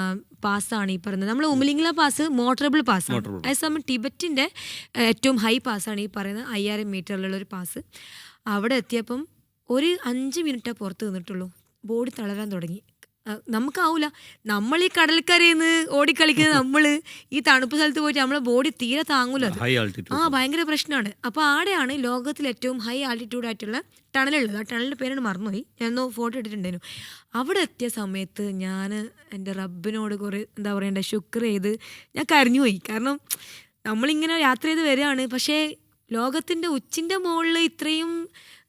പാസ്സാണ് ഈ പറയുന്നത്. നമ്മൾ ഉമിലിംഗ്ല പാസ് മോട്ടറബിൾ പാസ്സാണ്. അതേസമയം ടിബറ്റിൻ്റെ ഏറ്റവും ഹൈ പാസ്സാണ് ഈ പറയുന്നത് 5000 മീറ്ററിലുള്ളൊരു പാസ്. അവിടെ എത്തിയപ്പം ഒരു 5 മിനിറ്റേ പുറത്ത് നിന്നിട്ടുള്ളൂ. ബോഡി തളരാൻ തുടങ്ങി. നമുക്കാവൂല, നമ്മൾ ഈ കടൽക്കരയിൽ ഓടിക്കളിക്കുന്നത്, നമ്മൾ ഈ തണുപ്പ് സ്ഥലത്ത് പോയിട്ട് നമ്മളെ ബോഡി തീരെ താങ്ങൂല. ഭയങ്കര പ്രശ്നമാണ്. അപ്പോൾ ആടെയാണ് ലോകത്തിൽ ഏറ്റവും ഹൈ ആൾട്ടിറ്റ്യൂഡ് ആയിട്ടുള്ള ടണലുള്ളത്. ആ ടണലിൻ്റെ പേരാണ് മറന്നുപോയി, ഞാനൊന്ന് ഫോട്ടോ എടുത്തിട്ടുണ്ടായിരുന്നു. അവിടെ എത്തിയ സമയത്ത് ഞാൻ എൻ്റെ റബ്ബിനോട് കുറേ എന്താ പറയണ്ടേ ശുക്ർ ചെയ്ത് ഞാൻ കരഞ്ഞുപോയി. കാരണം നമ്മളിങ്ങനെ യാത്ര ചെയ്ത് വരികയാണ്, പക്ഷേ ലോകത്തിൻ്റെ ഉച്ചിൻ്റെ മുകളിൽ ഇത്രയും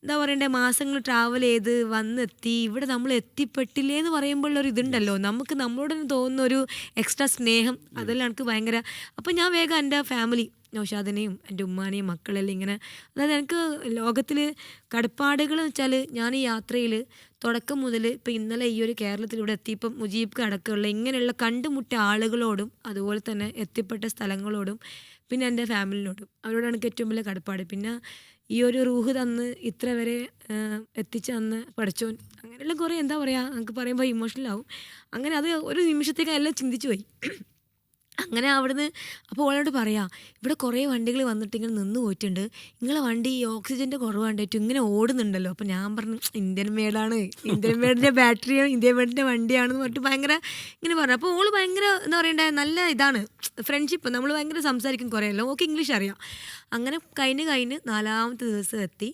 എന്താ പറയണ്ടേ മാസങ്ങൾ ട്രാവൽ ചെയ്ത് വന്നെത്തി ഇവിടെ നമ്മൾ എത്തിപ്പെട്ടില്ലേ എന്ന് പറയുമ്പോഴുള്ളൊരു ഇതുണ്ടല്ലോ, നമുക്ക് നമ്മളോട് തന്നെ തോന്നുന്ന ഒരു എക്സ്ട്രാ സ്നേഹം, അതെല്ലാം എനിക്ക് ഭയങ്കര. അപ്പം ഞാൻ വേഗം എൻ്റെ ഫാമിലി നൗഷാദിനെയും എൻ്റെ ഉമ്മാനെയും മക്കളെല്ലാം ഇങ്ങനെ, അതായത് എനിക്ക് ലോകത്തിൽ കടപ്പാടുകൾ എന്ന് വെച്ചാൽ ഞാൻ ഈ യാത്രയിൽ തുടക്കം മുതൽ ഇപ്പം ഇന്നലെ ഈ ഒരു കേരളത്തിൽ ഇവിടെ എത്തിയപ്പം മുജീബ്ക്ക് അടക്കമുള്ള ഇങ്ങനെയുള്ള കണ്ടുമുട്ടിയ ആളുകളോടും അതുപോലെ തന്നെ എത്തിപ്പെട്ട സ്ഥലങ്ങളോടും പിന്നെ എൻ്റെ ഫാമിലിനോടും അവരോടാണ് എനിക്ക് ഏറ്റവും വലിയ കടപ്പാട്. പിന്നെ ഈ ഒരു റൂഹ് തന്ന് ഇത്ര വരെ എത്തിച്ച് തന്ന് പഠിച്ചോൻ, അങ്ങനെയെല്ലാം കുറേ എന്താ പറയുക നമുക്ക് പറയുമ്പോൾ ഇമോഷണൽ ആവും. അങ്ങനെ അത് ഒരു നിമിഷത്തേക്ക് എല്ലാം ചിന്തിച്ചു പോയി. അങ്ങനെ അവിടുന്ന് അപ്പോൾ ഓളോട് പറയാം, ഇവിടെ കുറേ വണ്ടികൾ വന്നിട്ട് ഇങ്ങനെ നിന്ന് പോയിട്ടുണ്ട്, നിങ്ങളെ വണ്ടി ഈ ഓക്സിജൻ്റെ കുറവാണ്ടായിട്ട് ഇങ്ങനെ ഓടുന്നുണ്ടല്ലോ. അപ്പോൾ ഞാൻ പറഞ്ഞു ഇന്ത്യൻ മേഡാണ്, ഇന്ത്യൻ മേഡിൻ്റെ ബാറ്ററിയാണ്, ഇന്ത്യൻ മേഡിൻ്റെ വണ്ടിയാണെന്ന് പറഞ്ഞിട്ട് ഭയങ്കര ഇങ്ങനെ പറഞ്ഞു. അപ്പോൾ ഓള് ഭയങ്കര എന്താ പറയണ്ടേ, നല്ല ഇതാണ് ഫ്രണ്ട്ഷിപ്പ്, നമ്മൾ ഭയങ്കര സംസാരിക്കും കുറേയല്ലോ, ഓക്കെ ഇംഗ്ലീഷ് അറിയാം. അങ്ങനെ കഴിഞ്ഞ് 4-ാമത്തെ ദിവസം എത്തി.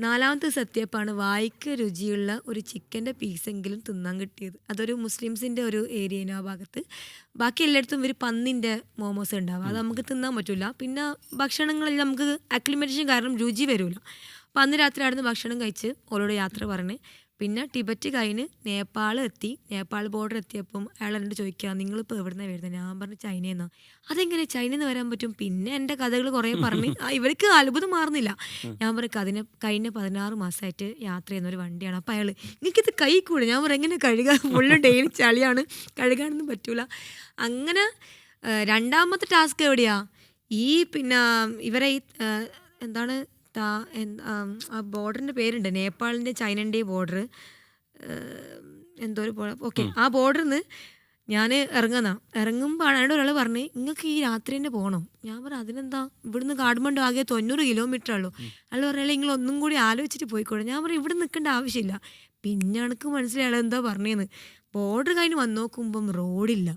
4-ാമത്തെ ദിവസം എത്തിയപ്പോഴാണ് വായിക്ക് രുചിയുള്ള ഒരു ചിക്കൻ്റെ പീസെങ്കിലും തിന്നാൻ കിട്ടിയത്. അതൊരു മുസ്ലിംസിൻ്റെ ഒരു ഏരിയയാണ് ആ ഭാഗത്ത്. ബാക്കി എല്ലായിടത്തും ഇവർ പന്നിൻ്റെ മോമോസ് ഉണ്ടാവുക, അത് നമുക്ക് തിന്നാൻ പറ്റില്ല. പിന്നെ ഭക്ഷണങ്ങളിൽ നമുക്ക് അക്ലിമേറ്റേഷൻ കാരണം രുചി വരില്ല. അപ്പോൾ അന്ന് രാത്രി അവിടുന്ന് ഭക്ഷണം കഴിച്ച് ഓരോട് യാത്ര പറഞ്ഞ് പിന്നെ ടിബറ്റ് കഴിഞ്ഞ് നേപ്പാൾ എത്തി. നേപ്പാൾ ബോർഡർ എത്തിയപ്പം അയാൾ എന്നോട് ചോദിക്കുക, നിങ്ങളിപ്പോൾ എവിടുന്നാണ് വരുന്നത്? ഞാൻ പറഞ്ഞു ചൈനയിൽ നിന്നാണ്. അതെങ്ങനെ ചൈനയിൽ നിന്ന് വരാൻ പറ്റും? പിന്നെ എൻ്റെ കഥകൾ കുറേ പറഞ്ഞ് ഇവർക്ക് അത്ഭുതം മാറുന്നില്ല. ഞാൻ പറയും കഴിഞ്ഞ 16 മാസമായിട്ട് യാത്ര ചെയ്യുന്ന ഒരു വണ്ടിയാണ്. അപ്പോൾ അയാൾ എനിക്കിത് കൈ കൂടെ. ഞാൻ പറയും എങ്ങനെ കഴുകാൻ, ഫുള്ള് ഡെയിലി ചളിയാണ്, കഴുകാനൊന്നും പറ്റൂല. അങ്ങനെ 2-ാമത്തെ ടാസ്ക് എവിടെയാ, ഈ പിന്നെ ഇവരെ ഈ എന്താണ് ആ ബോർഡറിൻ്റെ പേരുണ്ട്, നേപ്പാളിൻ്റെ ചൈനൻ്റെയും ബോർഡർ എന്തോ ഒരു ഓക്കെ, ആ ബോർഡറിൽ നിന്ന് ഞാൻ ഇറങ്ങുമ്പോൾ ആണ് ഒരാൾ പറഞ്ഞ് നിങ്ങൾക്ക് ഈ രാത്രി തന്നെ പോകണോ? ഞാൻ പറഞ്ഞു അതിനെന്താ, ഇവിടുന്ന് കാഠ്മണ്ഡു ആകെ 90 കിലോമീറ്റർ ഉള്ളൂ. അയാൾ പറഞ്ഞാൽ നിങ്ങൾ ഒന്നും കൂടി ആലോചിച്ചിട്ട് പോയിക്കോളൂ. ഞാൻ പറഞ്ഞു ഇവിടെ നിൽക്കേണ്ട ആവശ്യമില്ല. പിന്നെ എനിക്ക് മനസ്സിലായാലും എന്താ പറഞ്ഞതെന്ന്. ബോർഡർ കഴിഞ്ഞ് വന്ന് നോക്കുമ്പം റോഡില്ല,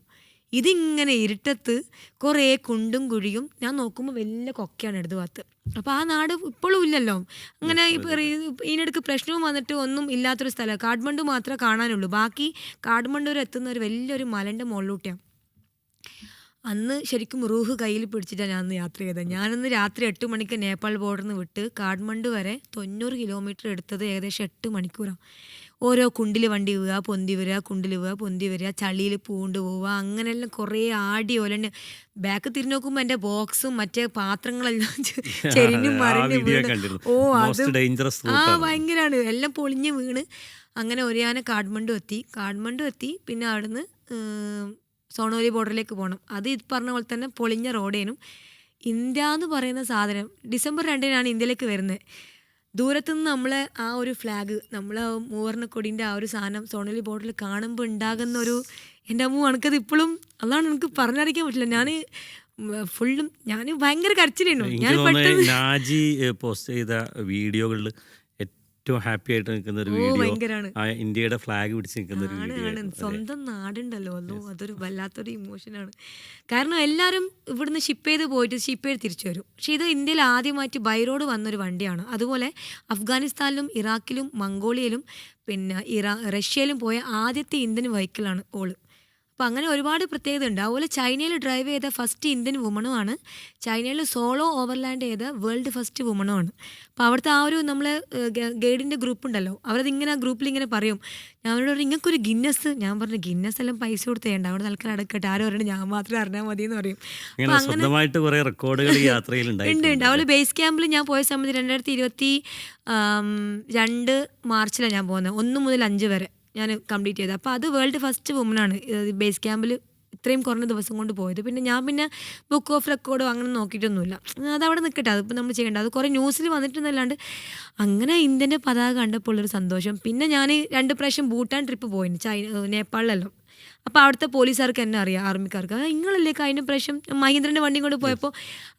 ഇതിങ്ങനെ ഇരുട്ടത്ത് കുറേ കുണ്ടും കുഴിയും. ഞാൻ നോക്കുമ്പോൾ വലിയ കൊക്കയാണ് ഇടത് ഭാഗത്ത്. അപ്പോൾ ആ നാട് ഇപ്പോഴും ഇല്ലല്ലോ, അങ്ങനെ ഇതിനിടയ്ക്ക് പ്രശ്നവും വന്നിട്ട് ഒന്നും ഇല്ലാത്തൊരു സ്ഥലമാണ്. കാഠ്മണ്ഡു മാത്രമേ കാണാനുള്ളൂ, ബാക്കി കാഠ്മണ്ഡു വരെ എത്തുന്ന ഒരു വലിയൊരു മലൻ്റെ മുകളിലൂട്ടിയാണ്. അന്ന് ശരിക്കും റൂഹ് കയ്യിൽ പിടിച്ചിട്ടാണ് ഞാൻ അന്ന് യാത്ര ചെയ്തത്. ഞാനന്ന് രാത്രി 8 മണിക്ക് നേപ്പാൾ ബോർഡറിൽ നിന്ന് വിട്ട് കാഠ്മണ്ഡു വരെ 90 കിലോമീറ്റർ എടുത്തത് ഏകദേശം 8 മണിക്കൂറാണ്. ഓരോ കുണ്ടിൽ വണ്ടി വീഴുക, പൊന്തി വരിക, കുണ്ടിൽ വീഴുക, പൊന്തി വരിക, ചളിയിൽ പൂണ്ട് പോവുക, അങ്ങനെയെല്ലാം കുറേ ആടി ഓലന്നെ. ബാക്ക് തിരിഞ്ഞു നോക്കുമ്പോൾ എൻ്റെ ബോക്സും മറ്റേ പാത്രങ്ങളെല്ലാം ചെരിഞ്ഞും മറിഞ്ഞ് വീണ്. ഓ അത് ഭയങ്കരമാണ്, എല്ലാം പൊളിഞ്ഞ് വീണ്. അങ്ങനെ ഒരേയാനെ കാഠ്മണ്ഡു എത്തി. പിന്നെ അവിടുന്ന് സോണോലി ബോർഡറിലേക്ക് പോകണം. അത് പറഞ്ഞ പോലെ തന്നെ പൊളിഞ്ഞ റോഡേനും. ഇന്ത്യ എന്ന് പറയുന്ന സാധനം ഡിസംബർ 2-നാണ് ഇന്ത്യയിലേക്ക് വരുന്നത്. ദൂരത്തുനിന്ന് നമ്മളെ ആ ഒരു ഫ്ലാഗ്, നമ്മളെ മൂവർണ്ണക്കൊടിൻ്റെ ആ ഒരു സാധനം സോണോലി ബോർഡറിൽ കാണുമ്പോൾ ഉണ്ടാകുന്ന ഒരു, എൻ്റെ അമ്മ എനിക്കത് ഇപ്പോഴും അതാണ് എനിക്ക് പറഞ്ഞറിയിക്കാൻ പറ്റില്ല. ഞാൻ ഭയങ്കര കരച്ചിലായിരുന്നു. ഞാൻ പെട്ടെന്ന് നാജി പോസ്റ്റ് ചെയ്ത വീഡിയോകളിൽ ഏറ്റവും ഹാപ്പി ആയിട്ട് നിൽക്കുന്ന ഒരു വീഡിയോ, ഇന്ത്യയുടെ ഫ്ലാഗ് പിടിച്ച് നിൽക്കുന്ന ഒരു വീഡിയോ. സ്വന്തം നാടുണ്ടല്ലോ, അതൊരു വല്ലാത്തൊരു ഇമോഷനാണ്. കാരണം എല്ലാവരും ഇവിടുന്ന് ഷിപ്പ് ചെയ്ത് തിരിച്ചു വരും. പക്ഷേ ഇത് ഇന്ത്യയിൽ ആദ്യമായിട്ട് ബൈ റോഡ് വന്നൊരു വണ്ടിയാണ്. അതുപോലെ അഫ്ഗാനിസ്ഥാനിലും ഇറാഖിലും മംഗോളിയയിലും പിന്നെ റഷ്യയിലും പോയ ആദ്യത്തെ ഇന്ത്യൻ വെഹിക്കിളാണ് ഓള്. അപ്പോൾ അങ്ങനെ ഒരുപാട് പ്രത്യേകത ഉണ്ട്. അതുപോലെ ചൈനയിൽ ഡ്രൈവ് ചെയ്ത ഫസ്റ്റ് ഇന്ത്യൻ വുമണുമാണ്. ചൈനയിൽ സോളോ ഓവർലാൻഡ് ചെയ്ത വേൾഡ് ഫസ്റ്റ് വുമണുമാണ്. അപ്പോൾ അവിടുത്തെ ആ ഒരു നമ്മളെ ഗൈഡിൻ്റെ ഗ്രൂപ്പ് ഉണ്ടല്ലോ, അവരതിങ്ങനെ ഗ്രൂപ്പിൽ ഇങ്ങനെ പറയും. ഞാൻ അവരോട് പറയും ഇങ്ങൾക്കൊരു ഗിന്നസ്. ഞാൻ പറഞ്ഞു ഗിന്നസ് എല്ലാം പൈസ കൊടുത്ത് ചെയ്യണ്ട, അവിടെ തൽക്കാലം അടക്കട്ടെ, ആരും പറയണം ഞാൻ മാത്രമേ അറിഞ്ഞാൽ മതി എന്ന് പറയും. ഉണ്ട്. അതുപോലെ ബേസ് ക്യാമ്പിൽ ഞാൻ പോയ സമയത്ത് 2022 മാർച്ചിലാണ് ഞാൻ പോകുന്നത്. 1 മുതൽ 5 വരെ ഞാൻ കംപ്ലീറ്റ് ചെയ്തത്. അപ്പോൾ അത് വേൾഡ് ഫസ്റ്റ് വുമനാണ് ബേസ് ക്യാമ്പിൽ ഇത്രയും കുറഞ്ഞ ദിവസം കൊണ്ട് പോയത്. പിന്നെ ബുക്ക് ഓഫ് റെക്കോർഡോ അങ്ങനെ നോക്കിയിട്ടൊന്നുമില്ല, അതവിടെ നിൽക്കട്ടെ, അതിപ്പോൾ നമ്മൾ ചെയ്യേണ്ട. അത് കുറേ ന്യൂസിൽ വന്നിട്ടുണ്ടല്ലാണ്ട്. അങ്ങനെ ഇന്ത്യൻ്റെ പതാക കണ്ടപ്പോൾ ഉള്ളൊരു സന്തോഷം. പിന്നെ ഞാൻ 2 പ്രാവശ്യം ഭൂട്ടാൻ ട്രിപ്പ് പോയിന്, നേപ്പാളിലല്ലോ. അപ്പോൾ അവിടുത്തെ പോലീസുകാർക്ക് എന്നെ അറിയാം, ആർമിക്കാർക്ക്. നിങ്ങളല്ലേ കഴിഞ്ഞ പ്രാവശ്യം മഹീന്ദ്രൻ്റെ വണ്ടി കൊണ്ട് പോയപ്പോൾ.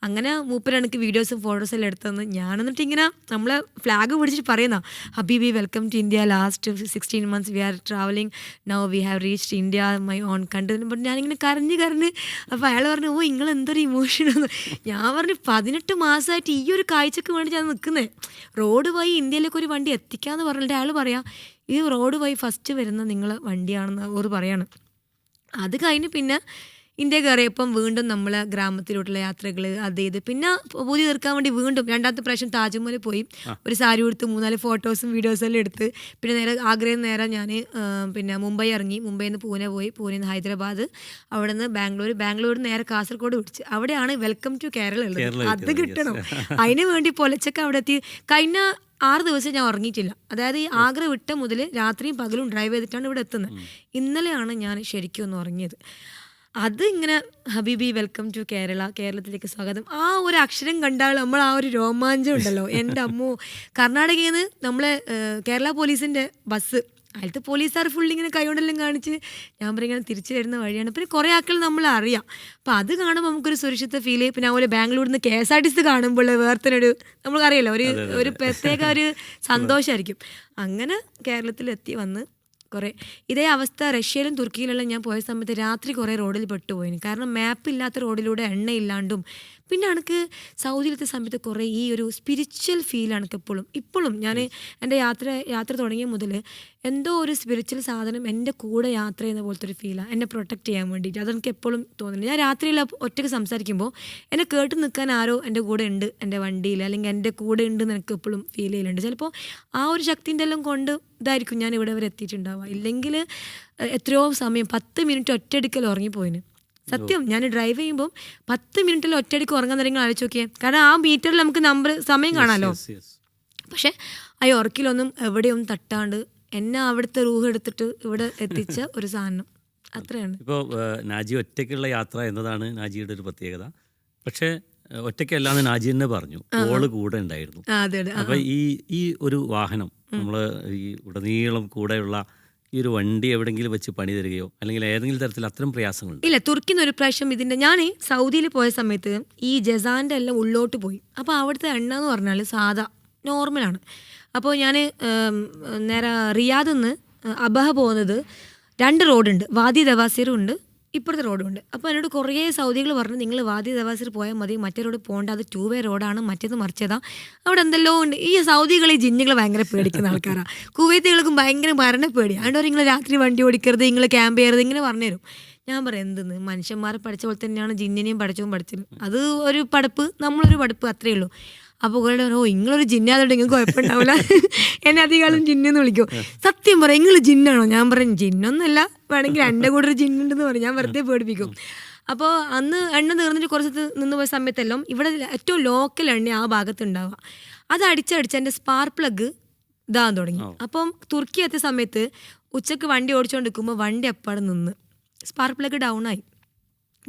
അങ്ങനെ മൂപ്പര് എനിക്ക് വീഡിയോസും ഫോട്ടോസും എല്ലാം എടുത്തതെന്ന്. ഞാൻ എന്നിട്ട് ഇങ്ങനെ നമ്മളെ ഫ്ലാഗ് പിടിച്ചിട്ട് പറയുന്ന, ഹബീബി welcome to India, last 16 months we are travelling, now we have reached India, my own country. But ഞാനിങ്ങനെ കരഞ്ഞ്. അപ്പോൾ അയാൾ പറഞ്ഞു ഓ നിങ്ങൾ എന്തൊരു ഇമോഷനാണ്. ഞാൻ പറഞ്ഞു 18 മാസമായിട്ട് ഈ ഒരു കാഴ്ചക്ക് വേണ്ടി ഞാൻ നിൽക്കുന്നത്. റോഡ് വഴി ഇന്ത്യയിലേക്ക് ഒരു വണ്ടി എത്തിക്കാമെന്ന് പറഞ്ഞിട്ട് അയാൾ പറയാം ഇത് റോഡ് വഴി ഫസ്റ്റ് വരുന്ന നിങ്ങളെ വണ്ടിയാണെന്ന് അവർ പറയാണ്. അത് കഴിഞ്ഞ് പിന്നെ ഇന്ത്യ കയറിയപ്പം വീണ്ടും നമ്മളെ ഗ്രാമത്തിലോട്ടുള്ള യാത്രകൾ ഇത് പിന്നെ പൂതി തീർക്കാൻ വേണ്ടി വീണ്ടും 2-ാമത്തെ പ്രാവശ്യം താജ്മഹൽ പോയി. ഒരു സാരി എടുത്ത് 3-4 ഫോട്ടോസും വീഡിയോസും എല്ലാം എടുത്ത് പിന്നെ ആഗ്രയിൽ നേരെ ഞാൻ പിന്നെ മുംബൈ ഇറങ്ങി. മുംബൈയിൽ നിന്ന് പൂനെ പോയി, പൂനെയിൽ നിന്ന് ഹൈദരാബാദ്, അവിടെ നിന്ന് ബാംഗ്ലൂർ നേരെ കാസർഗോഡ് പിടിച്ച്. അവിടെയാണ് വെൽക്കം ടു കേരള ഉള്ളത്. അത് കിട്ടണം, അതിന് വേണ്ടി പൊലച്ചൊക്കെ അവിടെ എത്തി. കഴിഞ്ഞ 6 ദിവസം ഞാൻ ഉറങ്ങിയിട്ടില്ല. അതായത് ഈ ആഗ്ര വിട്ട മുതൽ രാത്രിയും പകലും ഡ്രൈവ് ചെയ്തിട്ടാണ് ഇവിടെ എത്തുന്നത്. ഇന്നലെയാണ് ഞാൻ ശരിക്കും ഒന്ന് ഉറങ്ങിയത്. അത് ഇങ്ങനെ ഹബീബി വെൽക്കം ടു കേരള, കേരളത്തിലേക്ക് സ്വാഗതം, ആ ഒരു അക്ഷരം കണ്ടാൽ നമ്മൾ ആ ഒരു രോമാഞ്ചം ഉണ്ടല്ലോ എൻ്റെ അമ്മോ. കർണാടകയിൽ നിന്ന് നമ്മളെ കേരള പോലീസിൻ്റെ ബസ് അതിലത്തെ പോലീസുകാർ ഫുൾ ഇങ്ങനെ കൈകൊണ്ടെല്ലാം കാണിച്ച് ഞാൻ പറയും ഇങ്ങനെ തിരിച്ചു വരുന്ന വഴിയാണ്. പിന്നെ കുറേ ആൾക്കാർ നമ്മൾ അറിയാം. അപ്പോൾ അത് കാണുമ്പോൾ നമുക്കൊരു സുരക്ഷിത ഫീൽ ചെയ്യും. പിന്നെ അതുപോലെ ബാംഗ്ലൂരിൽ നിന്ന് KSRTC കാണുമ്പോൾ വേർത്തനൊരു നമുക്കറിയാലോ ഒരു പ്രത്യേക ഒരു സന്തോഷമായിരിക്കും. അങ്ങനെ കേരളത്തിലെത്തി വന്ന് കുറേ ഇതേ അവസ്ഥ റഷ്യയിലും തുർക്കിയിലെല്ലാം ഞാൻ പോയ സമയത്ത് രാത്രി കുറേ റോഡിൽ പെട്ടുപോയിന്. കാരണം മാപ്പില്ലാത്ത റോഡിലൂടെ എണ്ണയില്ലാണ്ടും പിന്നെ എനിക്ക് സൗദിയിലത്തെ സമയത്ത് കുറേ ഈ ഒരു സ്പിരിച്വൽ ഫീലാണ് ഇപ്പോഴും ഞാൻ എൻ്റെ യാത്ര തുടങ്ങിയ മുതൽ എന്തോ ഒരു സ്പിരിച്വൽ സാധനം എൻ്റെ കൂടെ യാത്ര ചെയ്യുന്ന പോലത്തെ ഒരു ഫീലാണ്, എന്നെ പ്രൊട്ടക്റ്റ് ചെയ്യാൻ വേണ്ടിയിട്ട്. അതെനിക്ക് എപ്പോഴും തോന്നുന്നു. ഞാൻ രാത്രിയിൽ ഒറ്റയ്ക്ക് സംസാരിക്കുമ്പോൾ എന്നെ കേട്ട് നിൽക്കാൻ ആരോ എൻ്റെ കൂടെ ഉണ്ട്, എൻ്റെ വണ്ടിയിൽ അല്ലെങ്കിൽ എൻ്റെ കൂടെ ഉണ്ടെന്ന് എനിക്ക് എപ്പോഴും ഫീൽ ചെയ്യലുണ്ട്. ചിലപ്പോൾ ആ ഒരു ശക്തിൻ്റെ എല്ലാം കൊണ്ട് ഇതായിരിക്കും ഞാൻ ഇവിടെ വരെ എത്തിയിട്ടുണ്ടാവുക. ഇല്ലെങ്കിൽ എത്രയോ സമയം 10 മിനിറ്റ് ഒറ്റയടിക്കൽ ഉറങ്ങിപ്പോയിന്. സത്യം, ഞാൻ ഡ്രൈവ് ചെയ്യുമ്പോൾ 10 മിനിറ്റിൽ ഒറ്റയടിക്ക് ഉറങ്ങാൻ നിങ്ങൾ ആലോചിച്ച് നോക്കിയേ. കാരണം ആ മീറ്ററിൽ നമുക്ക് സമയം കാണാമല്ലോ. പക്ഷേ ആ ഉറക്കിലൊന്നും എവിടെയൊന്നും തട്ടാണ്ട് എന്നെ അവിടുത്തെ റൂഹ് എടുത്തിട്ട് ഇവിടെ എത്തിച്ച ഒരു സാധനം അത്രയാണ്. ഇപ്പോൾ നാജി ഒറ്റയ്ക്കുള്ള യാത്ര എന്നതാണ് നാജിയുടെ ഒരു പ്രത്യേകത. പക്ഷേ ഒറ്റയ്ക്കല്ലാന്ന് നാജി തന്നെ പറഞ്ഞു, ഓള് കൂടെ ഉണ്ടായിരുന്നു. അപ്പൊ ഈ ഒരു വാഹനം നമ്മള് ഈ ഉടനീളം കൂടെയുള്ള ഈ ഒരു വണ്ടി എവിടെയെങ്കിലും വെച്ച് പണി തരികയോ അല്ലെങ്കിൽ ഏതെങ്കിലും തരത്തിൽ അത്തരം പ്രയാസങ്ങളുണ്ട്? ഇല്ല, തുർക്കിന്ന് ഒരു പ്രാവശ്യം ഇതിൻ്റെ ഞാൻ സൗദിയിൽ പോയ സമയത്ത് ഈ ജസാൻ്റെ എല്ലാം ഉള്ളോട്ട് പോയി. അപ്പോൾ അവിടുത്തെ എണ്ണ എന്ന് പറഞ്ഞാൽ സാധാ നോർമലാണ്. അപ്പോൾ ഞാൻ നേരെ റിയാദിൽ നിന്ന് അബഹ പോകുന്നത് 2 റോഡുണ്ട്, വാദി ദവാസിറും ഉണ്ട്, ഇപ്പുറത്തെ റോഡുണ്ട്. അപ്പോൾ എന്നോട് കുറേ സൗദികൾ പറഞ്ഞു നിങ്ങൾ വാദി ദവാസിർ പോയാൽ മതി, മറ്റേ റോഡ് പോകേണ്ട, അത് 2 വേ റോഡാണ്, മറ്റേത് മറിച്ചതാ, അവിടെ എന്തെല്ലോ ഉണ്ട്. ഈ സൗദികൾ ഈ ജിന്നുകൾ ഭയങ്കര പേടിക്കുന്ന ആൾക്കാരാണ്. കുവൈത്തുകൾക്കും ഭയങ്കര മരണപ്പേടിയാണ്. അതുകൊണ്ട് നിങ്ങൾ രാത്രി വണ്ടി ഓടിക്കരുത്, നിങ്ങൾ ക്യാമ്പ് ചെയ്യരുത്, ഇങ്ങനെ പറഞ്ഞുതരും. ഞാൻ പറയാം എന്തെന്ന്, മനുഷ്യന്മാരെ പഠിച്ച പോലെ തന്നെയാണ് ജിന്നിനെയും പഠിച്ചത്. അത് ഒരു പഠിപ്പ്, നമ്മളൊരു പഠിപ്പ്, അത്രയേ ഉള്ളൂ. അപ്പോൾ കുറെ നിങ്ങളൊരു ജിന്നാതുകൊണ്ട് നിങ്ങൾക്ക് കുഴപ്പമുണ്ടാവില്ല, എന്നെ അധികം ജിന്നെന്ന് വിളിക്കും. സത്യം പറയാം, നിങ്ങൾ ജിന്നാണോ? ഞാൻ പറയും ജിന്നൊന്നല്ല, വേണമെങ്കിൽ എൻ്റെ കൂടെ ഒരു ജിന്നുണ്ടെന്ന് പറയും. ഞാൻ വെറുതെ പേടിപ്പിക്കും. അപ്പോൾ അന്ന് എണ്ണ തീർന്നിട്ട് കുറച്ച് നിന്ന് പോയ സമയത്തെല്ലാം ഇവിടെ ഏറ്റവും ലോക്കൽ എണ്ണ ആ ഭാഗത്ത് ഉണ്ടാവുക. അത് അടിച്ചടിച്ച് എൻ്റെ സ്പാർക്ക് പ്ലഗ് ഇതാകാൻ തുടങ്ങി. അപ്പം തുർക്കി എത്തിയ സമയത്ത് ഉച്ചക്ക് വണ്ടി ഓടിച്ചുകൊണ്ടിരിക്കുമ്പോൾ വണ്ടി എപ്പാടെ നിന്ന് സ്പാർക്ക് പ്ലഗ് ഡൗൺ ആയി.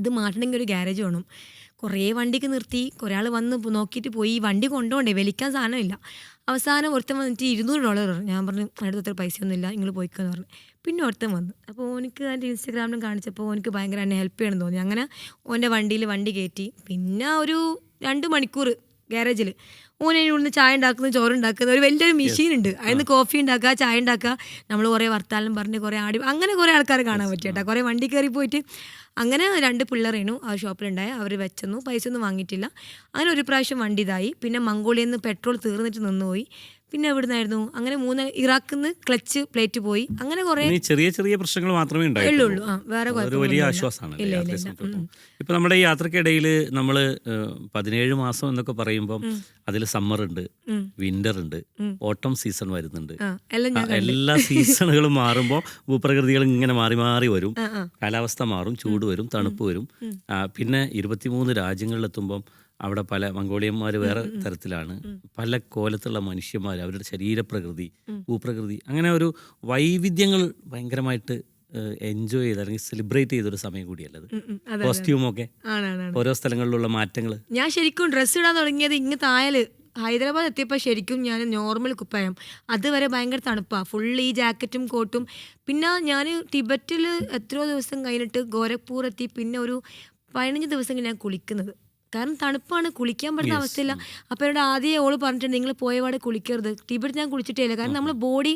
ഇത് മാറ്റണമെങ്കിൽ ഒരു ഗ്യാരേജ് വേണം. കുറേ വണ്ടിക്ക് നിർത്തി, കുറേ ആൾ വന്ന് നോക്കിയിട്ട് പോയി. ഈ വണ്ടി കൊണ്ടുപോണ്ടേ, വലിക്കാൻ സാധനമില്ല. അവസാനം ഒരുത്തൻ വന്നിട്ട് $200 ഞാൻ പറഞ്ഞു അടുത്ത അത്ര പൈസയൊന്നും ഇല്ല, നിങ്ങൾ പോയിക്കെന്ന് പറഞ്ഞു. പിന്നെ ഒരുത്തൻ വന്നു. അപ്പോൾ ഓനിക്ക് എൻ്റെ ഇൻസ്റ്റാഗ്രാമിലും കാണിച്ചപ്പോൾ ഓനിക്ക് ഭയങ്കര എന്നെ ഹെൽപ്പ് ചെയ്യണമെന്ന് തോന്നി. അങ്ങനെ ഓൻ്റെ വണ്ടിയിൽ വണ്ടി കയറ്റി. പിന്നെ ഒരു 2 മണിക്കൂർ ഗ്യാരേജിൽ ഇവിടുന്ന് ചായ ഉണ്ടാക്കുന്ന, ചോറുണ്ടാക്കുന്ന ഒരു വലിയൊരു മെഷീനുണ്ട്. അതിന് കോഫി ഉണ്ടാക്കുക, ചായ ഉണ്ടാക്കുക. നമ്മൾ കുറേ വർത്താനം പറഞ്ഞ് കുറേ ആടി, അങ്ങനെ കുറേ ആൾക്കാർ കാണാൻ പറ്റിയേട്ടാ. കുറേ വണ്ടി കയറി പോയിട്ട് അങ്ങനെ 2 പിള്ളേരേനു ആ ഷോപ്പിലുണ്ടായ. അവർ വെച്ചെന്നു, പൈസ ഒന്നും വാങ്ങിയിട്ടില്ല. അങ്ങനെ ഒരു പ്രാവശ്യം വണ്ടി ഇതായി. പിന്നെ മംഗോളിയിൽ നിന്ന് പെട്രോൾ തീർന്നിട്ട് നിന്നുപോയി. പിന്നെ എവിടുന്നായിരുന്നു അങ്ങനെ 3 ഇറാഖിൽ നിന്ന് ക്ലച്ച് പ്ലേറ്റ് പോയി. അങ്ങനെ കുറേ ചെറിയ ചെറിയ പ്രശ്നങ്ങൾ മാത്രമേ ഉണ്ടായിട്ടുള്ളൂ. വേറെ വലിയ ആശ്വാസമാണ്. ഇപ്പൊ നമ്മുടെ ഈ യാത്രക്കിടയിൽ നമ്മൾ 17 മാസം എന്നൊക്കെ പറയുമ്പോൾ അതിൽ സമ്മർ ഉണ്ട്, വിന്റർ ഉണ്ട്, ഓട്ടം സീസൺ വരുന്നുണ്ട്. എല്ലാ സീസണുകളും മാറുമ്പോൾ ഭൂപ്രകൃതികൾ ഇങ്ങനെ മാറി മാറി വരും. കാലാവസ്ഥ മാറും, ചൂട് വരും, തണുപ്പ് വരും. പിന്നെ 23 രാജ്യങ്ങളിലെത്തുമ്പം അവിടെ പല മംഗോളിയന്മാർ വേറെ തരത്തിലാണ്, പല കോലത്തുള്ള മനുഷ്യന്മാർ, അവരുടെ ശരീരപ്രകൃതി, ഭൂപ്രകൃതി, അങ്ങനെ ഒരു വൈവിധ്യങ്ങൾ ഭയങ്കരമായിട്ട് എൻജോയ് ചെയ്ത് അല്ലെങ്കിൽ സെലിബ്രേറ്റ് ചെയ്തൊരു സമയം കൂടിയല്ലത്. കോസ്റ്റ്യൂമൊക്കെ ഓരോ സ്ഥലങ്ങളിലുള്ള മാറ്റങ്ങൾ. ഞാൻ ശരിക്കും ഡ്രസ്സ് ഇടാൻ തുടങ്ങിയത് ഇങ്ങ് തായല് ഹൈദരാബാദ് എത്തിയപ്പോൾ ശരിക്കും ഞാൻ നോർമൽ കുപ്പായം, അതുവരെ ഭയങ്കര തണുപ്പാണ്, ഫുള്ള് ഈ ജാക്കറ്റും കോട്ടും. പിന്നെ ഞാൻ ടിബറ്റിൽ എത്രയോ ദിവസം കഴിഞ്ഞിട്ട് ഗോരഖ്പൂർ എത്തി. പിന്നെ ഒരു 15 ദിവസം ഞാൻ കുളിക്കുന്നത്, കാരണം തണുപ്പാണ്, കുളിക്കാൻ പറ്റുന്ന അവസ്ഥയില്ല. അപ്പോൾ എന്നോട് ആദ്യം ഓള് പറഞ്ഞിട്ടുണ്ട് നിങ്ങൾ പോയപാടെ കുളിക്കരുത്. ടിബറ്റ് ഞാൻ കുളിച്ചിട്ടേ ഇല്ല, കാരണം നമ്മളെ ബോഡി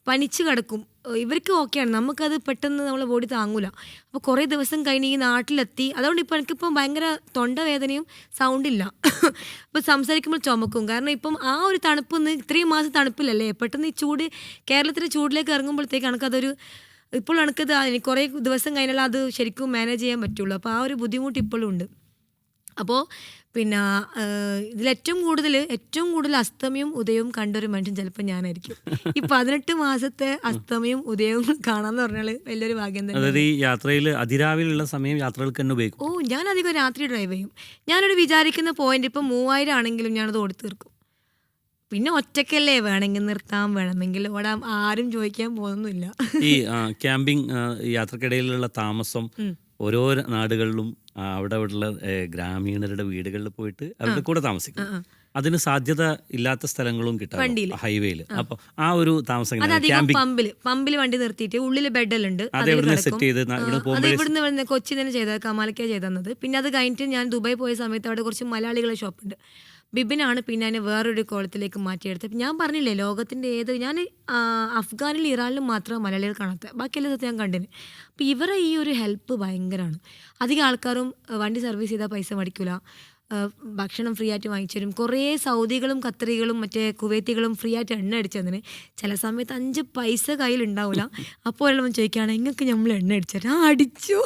പനിച്ച് കിടക്കും. ഇവർക്ക് ഓക്കെയാണ്, നമുക്കത് പെട്ടെന്ന് നമ്മളെ ബോഡി താങ്ങൂല. അപ്പോൾ കുറേ ദിവസം കഴിഞ്ഞ് ഈ നാട്ടിലെത്തി. അതുകൊണ്ട് ഇപ്പോൾ എനിക്കിപ്പം ഭയങ്കര തൊണ്ടവേദനയും സൗണ്ടില്ല. അപ്പോൾ സംസാരിക്കുമ്പോൾ ചുമക്കും. കാരണം ഇപ്പം ആ ഒരു തണുപ്പ് ഇത്രയും മാസം തണുപ്പില്ലല്ലേ, പെട്ടെന്ന് ഈ ചൂട്, കേരളത്തിലെ ചൂടിലേക്ക് ഇറങ്ങുമ്പോഴത്തേക്ക് എനിക്കതൊരു, ഇപ്പോൾ എനിക്കത് കുറേ ദിവസം കഴിഞ്ഞാൽ അത് ശരിക്കും മാനേജ് ചെയ്യാൻ പറ്റുള്ളൂ. അപ്പോൾ ആ ഒരു ബുദ്ധിമുട്ട് ഇപ്പോഴും ഉണ്ട്. അപ്പോൾ പിന്നെ ഇതിലേറ്റവും കൂടുതൽ അസ്തമയവും ഉദയവും കണ്ടൊരു മനുഷ്യൻ ചിലപ്പോൾ ഞാനായിരിക്കും. ഈ 18 മാസത്തെ അസ്തമയവും ഉദയവും കാണാന്ന് പറഞ്ഞാൽ വലിയൊരു ഭാഗ്യം തന്നെ. അതായത് ഈ യാത്രയിൽ അതിരാവിലുള്ള സമയം യാത്രകൾക്ക് തന്നെ ഉപയോഗിക്കും. ഞാൻ അധികം രാത്രി ഡ്രൈവ് ചെയ്യും. ഞാനൊരു വിചാരിക്കുന്ന പോയിന്റ് ഇപ്പം 3000 ആണെങ്കിലും ഞാനത് ഓടി തീർക്കും. പിന്നെ ഒറ്റയ്ക്കല്ലേ, വേണമെങ്കിൽ നിർത്താം, വേണമെങ്കിൽ ഓടാം, ആരും ചോദിക്കാൻ പോകുന്നില്ല. ഈ ക്യാമ്പിംഗ് യാത്രക്കിടയിലുള്ള താമസം ഓരോ നാടുകളിലും അവിടെ ഉള്ള ഗ്രാമീണരുടെ വീടുകളിൽ പോയിട്ട് അവരുടെ കൂടെ താമസിക്കും. അതിന് സാധ്യത ഇല്ലാത്ത സ്ഥലങ്ങളും കിട്ടാം ഹൈവേയിൽ. അപ്പോൾ ആ ഒരു താമസം പമ്പിൽ വണ്ടി നിർത്തിയിട്ട് ഉള്ളിൽ ബെഡെല്ലാം ഉണ്ട്. അത് എവിടെ സെറ്റ് ചെയ്ത് ഇവിടുന്ന് കൊച്ചി തന്നെ ചെയ്തത്, കമാലക്ക ചെയ്തത്. പിന്നെ അത് കഴിഞ്ഞിട്ട് ഞാൻ ദുബായ് പോയ സമയത്ത് അവിടെ കുറച്ച് മലയാളികളെ ഷോപ്പുണ്ട്. ബിബിനാണ് പിന്നെ അതിനെ വേറൊരു കോളത്തിലേക്ക് മാറ്റിയെടുത്തത്. ഞാൻ പറഞ്ഞില്ലേ ലോകത്തിൻ്റെ ഞാൻ അഫ്ഗാനിലും ഇറാനിലും മാത്രമേ മലയാളികൾ കാണാത്ത, ബാക്കിയെല്ലാം സ്ഥലത്ത് ഞാൻ കണ്ടിന്. അപ്പോൾ ഇവരെ ഈ ഒരു ഹെൽപ്പ് ഭയങ്കരമാണ്. അധികം ആൾക്കാരും വണ്ടി സർവീസ് ചെയ്താൽ പൈസ മേടിക്കില്ല, ഭക്ഷണം ഫ്രീ ആയിട്ട് വാങ്ങിച്ചു തരും. കുറേ സൗദികളും ഖത്തറികളും മറ്റേ കുവൈത്തികളും ഫ്രീ ആയിട്ട് എണ്ണ അടിച്ചതിന് ചില സമയത്ത് 5 പൈസ കയ്യിലുണ്ടാവില്ല. അപ്പോൾ ഒരെണ്ണം ചോദിക്കുകയാണ് നിങ്ങൾക്ക് നമ്മൾ എണ്ണ അടിച്ചാൽ അടിച്ചു.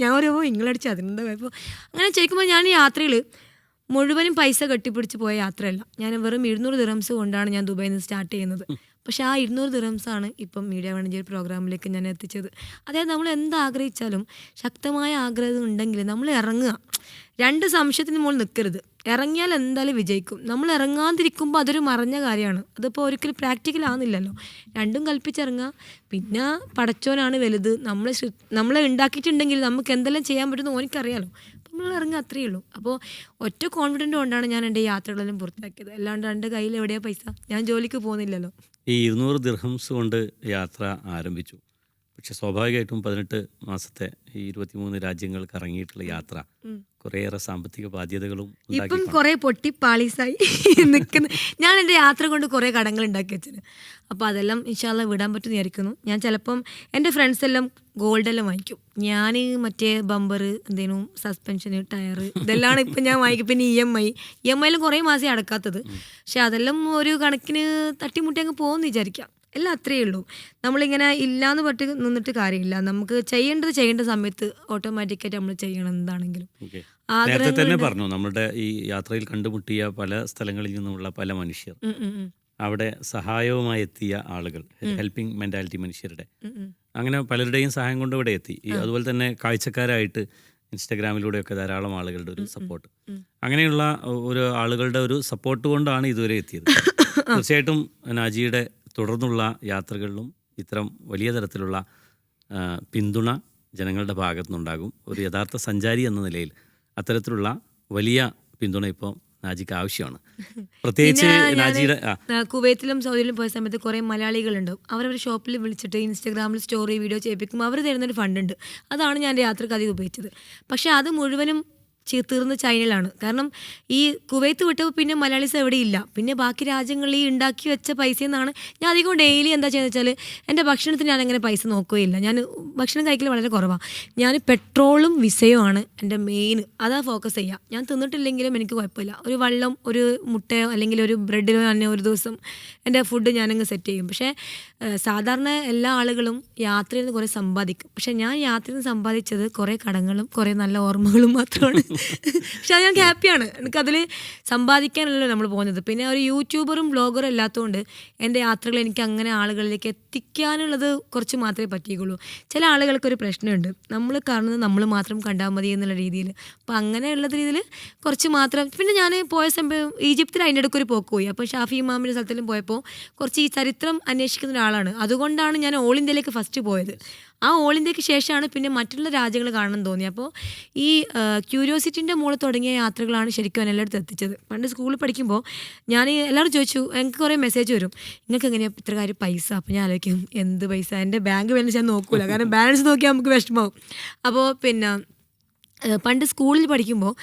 ഞാൻ പറയുമ്പോൾ നിങ്ങളടിച്ചു അതിനെന്താ കുഴപ്പം. അങ്ങനെ ചോദിക്കുമ്പോൾ ഞാൻ യാത്രയിൽ മുഴുവനും പൈസ കെട്ടിപ്പിടിച്ച് പോയ യാത്രയല്ല. ഞാൻ വെറും 200 ദിർഹംസ് കൊണ്ടാണ് ഞാൻ ദുബായിൽ നിന്ന് സ്റ്റാർട്ട് ചെയ്യുന്നത്. പക്ഷേ ആ 200 ദിർഹംസാണ് ഇപ്പം മീഡിയ വൺ പ്രോഗ്രാമിലേക്ക് ഞാൻ എത്തിച്ചത്. അതായത് നമ്മൾ എന്താഗ്രഹിച്ചാലും ശക്തമായ ആഗ്രഹം ഉണ്ടെങ്കിൽ നമ്മൾ ഇറങ്ങുക. 2 സംശയത്തിന് മുകളിൽ നിൽക്കരുത്. ഇറങ്ങിയാൽ എന്തായാലും വിജയിക്കും. നമ്മൾ ഇറങ്ങാതിരിക്കുമ്പോൾ അതൊരു മറഞ്ഞ കാര്യമാണ്. അതിപ്പോൾ ഒരിക്കലും പ്രാക്ടിക്കൽ ആകുന്നില്ലല്ലോ. രണ്ടും കൽപ്പിച്ചിറങ്ങുക. പിന്നെ പടച്ചോനാണ് വലുത്. നമ്മളെ ഉണ്ടാക്കിയിട്ടുണ്ടെങ്കിൽ നമുക്ക് എന്തെല്ലാം ചെയ്യാൻ പറ്റുമെന്ന് ഓനിക്കറിയാലോ. നമ്മൾ ഇറങ്ങുക, അത്രയേ ഉള്ളൂ. അപ്പോൾ ഒറ്റ കോൺഫിഡൻറ്റ് കൊണ്ടാണ് ഞാൻ എൻ്റെ യാത്രകളെല്ലാം പൂർത്തിയാക്കിയത്. അല്ലാണ്ട് എൻ്റെ കയ്യിൽ എവിടെയാണ് പൈസ? ഞാൻ ജോലിക്ക് പോകുന്നില്ലല്ലോ. ഈ 200 ദിർഹംസ് കൊണ്ട് യാത്ര ആരംഭിച്ചു. പക്ഷെ സ്വാഭാവികമായിട്ടും 18 മാസത്തെ ഈ 23 രാജ്യങ്ങൾ കറങ്ങിയിട്ടുള്ള യാത്ര കുറേയേറെ സാമ്പത്തിക ബാധ്യതകളും ഇപ്പം കുറേ പൊട്ടി പാളീസായി നിൽക്കുന്നു. ഞാൻ എൻ്റെ യാത്ര കൊണ്ട് കുറേ കടങ്ങൾ ഉണ്ടാക്കി വെച്ചത്. അപ്പോൾ അതെല്ലാം ഇൻഷാ അല്ലാഹ് വിടാൻ പറ്റുമെന്ന് വിചാരിക്കുന്നു. ഞാൻ ചിലപ്പം എൻ്റെ ഫ്രണ്ട്സ് എല്ലാം ഗോൾഡെല്ലാം വാങ്ങിക്കും. ഞാൻ മറ്റേ ബമ്പർ, എന്തേലും സസ്പെൻഷൻ, ടയർ, ഇതെല്ലാം ഇപ്പം ഞാൻ വാങ്ങിക്കും. പിന്നെ EMI കുറേ മാസം അടക്കാത്തത്. പക്ഷെ അതെല്ലാം ഒരു കണക്കിന് തട്ടിമുട്ടി അങ്ങ് പോകുമെന്ന് വിചാരിക്കാം. എല്ലാം അത്രയേ ഉള്ളൂ. നമ്മളിങ്ങനെ ഇല്ലയെന്ന് പറ്റി നിന്നിട്ട് കാര്യമില്ല. നമുക്ക് ചെയ്യേണ്ട സമയത്ത് ഓട്ടോമാറ്റിക്കായിട്ട് നമ്മൾ ചെയ്യണം എന്താണെങ്കിലും. നേരത്തെ തന്നെ പറഞ്ഞു, നമ്മുടെ ഈ യാത്രയിൽ കണ്ടുമുട്ടിയ പല സ്ഥലങ്ങളിൽ നിന്നുമുള്ള പല മനുഷ്യർ, അവിടെ സഹായവുമായി എത്തിയ ആളുകൾ, ഹെൽപ്പിംഗ് മെൻറ്റാലിറ്റി മനുഷ്യരുടെ, അങ്ങനെ പലരുടെയും സഹായം കൊണ്ട് ഇവിടെ എത്തി. അതുപോലെ തന്നെ കാഴ്ചക്കാരായിട്ട് ഇൻസ്റ്റഗ്രാമിലൂടെയൊക്കെ ധാരാളം ആളുകളുടെ ഒരു സപ്പോർട്ട്, അങ്ങനെയുള്ള ഒരു ആളുകളുടെ ഒരു സപ്പോർട്ട് കൊണ്ടാണ് ഇതുവരെ എത്തിയത്. തീർച്ചയായിട്ടും നാജിയുടെ തുടർന്നുള്ള യാത്രകളിലും ഇത്തരം വലിയ തരത്തിലുള്ള പിന്തുണ ജനങ്ങളുടെ ഭാഗത്തു നിന്നുണ്ടാകും. ഒരു യഥാർത്ഥ സഞ്ചാരി എന്ന നിലയിൽ അത്തരത്തിലുള്ള വലിയ പിന്തുണ ഇപ്പോൾ നാജിക്ക് ആവശ്യമാണ്. പ്രത്യേകിച്ച് നാജിയുടെ കുവൈത്തിലും സൗദിയിലും പോയ സമയത്ത് കുറേ മലയാളികളുണ്ട്. അവരവർ ഷോപ്പിൽ വിളിച്ചിട്ട് ഇൻസ്റ്റഗ്രാമിൽ സ്റ്റോറി വീഡിയോ ചെയ്യിപ്പിക്കുമ്പോൾ അവർ തരുന്നൊരു ഫണ്ടുണ്ട്. അതാണ് ഞാൻ എൻ്റെ യാത്രക്ക് അധികം ഉപയോഗിച്ചത്. പക്ഷേ അത് മുഴുവനും തീർന്ന് ചൈനയിലാണ്. കാരണം ഈ കുവൈത്ത് വിട്ടപ്പോൾ പിന്നെ മലയാളീസ് എവിടെയില്ല. പിന്നെ ബാക്കി രാജ്യങ്ങളിൽ ഈ ഉണ്ടാക്കി വെച്ച പൈസയിൽ നിന്നാണ് ഞാൻ അധികം ഡെയിലി എന്താ ചെയ്യുന്നത് വെച്ചാൽ എൻ്റെ ഭക്ഷണത്തിന് ഞാനങ്ങനെ പൈസ നോക്കുകയില്ല. ഞാൻ ഭക്ഷണം കഴിക്കൽ വളരെ കുറവാണ്. ഞാൻ പെട്രോളും വിസയുമാണ് എൻ്റെ മെയിൻ. അതാ ഫോക്കസ് ചെയ്യുക. ഞാൻ തിന്നിട്ടില്ലെങ്കിലും എനിക്ക് കുഴപ്പമില്ല. ഒരു വെള്ളം, ഒരു മുട്ടയോ അല്ലെങ്കിൽ ഒരു ബ്രെഡിലോ തന്നെ ഒരു ദിവസം എൻ്റെ ഫുഡ് ഞാനങ്ങ് സെറ്റ് ചെയ്യും. പക്ഷേ സാധാരണ എല്ലാ ആളുകളും യാത്രയിൽ നിന്ന് കുറേ സമ്പാദിക്കും. പക്ഷേ ഞാൻ യാത്രയിൽ നിന്ന് സമ്പാദിച്ചത് കുറേ കടങ്ങളും കുറേ നല്ല ഓർമ്മകളും മാത്രമാണ്. പക്ഷെ അത് ഞാൻ ഹാപ്പിയാണ്. എനിക്കതിൽ സമ്പാദിക്കാനല്ലോ നമ്മൾ പോകുന്നത്. പിന്നെ ഒരു യൂട്യൂബറും ബ്ലോഗറും അല്ലാത്തതുകൊണ്ട് എൻ്റെ യാത്രകൾ എനിക്ക് അങ്ങനെ ആളുകളിലേക്ക് എത്തിക്കാനുള്ളത് കുറച്ച് മാത്രമേ പറ്റിയുള്ളൂ. ചില ആളുകൾക്കൊരു പ്രശ്നമുണ്ട്, നമ്മൾ കാണുന്നത് നമ്മൾ മാത്രം കണ്ടാൽ മതി എന്നുള്ള രീതിയിൽ. അപ്പോൾ അങ്ങനെയുള്ള രീതിയിൽ കുറച്ച് മാത്രം. പിന്നെ ഞാൻ പോയ സമയം ഈജിപ്തിൽ അതിൻ്റെ ഇടയ്ക്ക് ഒരു പോക്ക് പോയി. അപ്പോൾ ഷാഫി ഇമാമിൻ്റെ സ്ഥലത്തിലും പോയപ്പോൾ കുറച്ച് ഈ ചരിത്രം അന്വേഷിക്കുന്ന ഒരാളാണ്. അതുകൊണ്ടാണ് ഞാൻ ഓൾ ഇന്ത്യയിലേക്ക് ഫസ്റ്റ് പോയത്. ആ ഓൾ ഇന്ത്യക്ക് ശേഷമാണ് പിന്നെ മറ്റുള്ള രാജ്യങ്ങൾ കാണണം തോന്നി. അപ്പോൾ ഈ ക്യൂരിയോസിറ്റിൻ്റെ മുകളിൽ തുടങ്ങിയ യാത്രകളാണ് ശരിക്കും എല്ലായിടത്തും എത്തിച്ചത്. പണ്ട് സ്കൂളിൽ പഠിക്കുമ്പോൾ ഞാൻ എല്ലാവരും ചോദിച്ചു, എനിക്ക് കുറേ മെസ്സേജ് വരും, നിങ്ങൾക്ക് എങ്ങനെയാണ് ഇത്ര കാര്യം പൈസ? അപ്പോൾ ഞാൻ ആലോചിക്കും എന്ത് പൈസ, എൻ്റെ ബാങ്ക് ബാലൻസ് ഞാൻ നോക്കൂല, കാരണം ബാലൻസ് നോക്കിയാൽ നമുക്ക് വിഷമമാവും. അപ്പോൾ പിന്നെ പണ്ട് സ്കൂളിൽ പഠിക്കുമ്പോൾ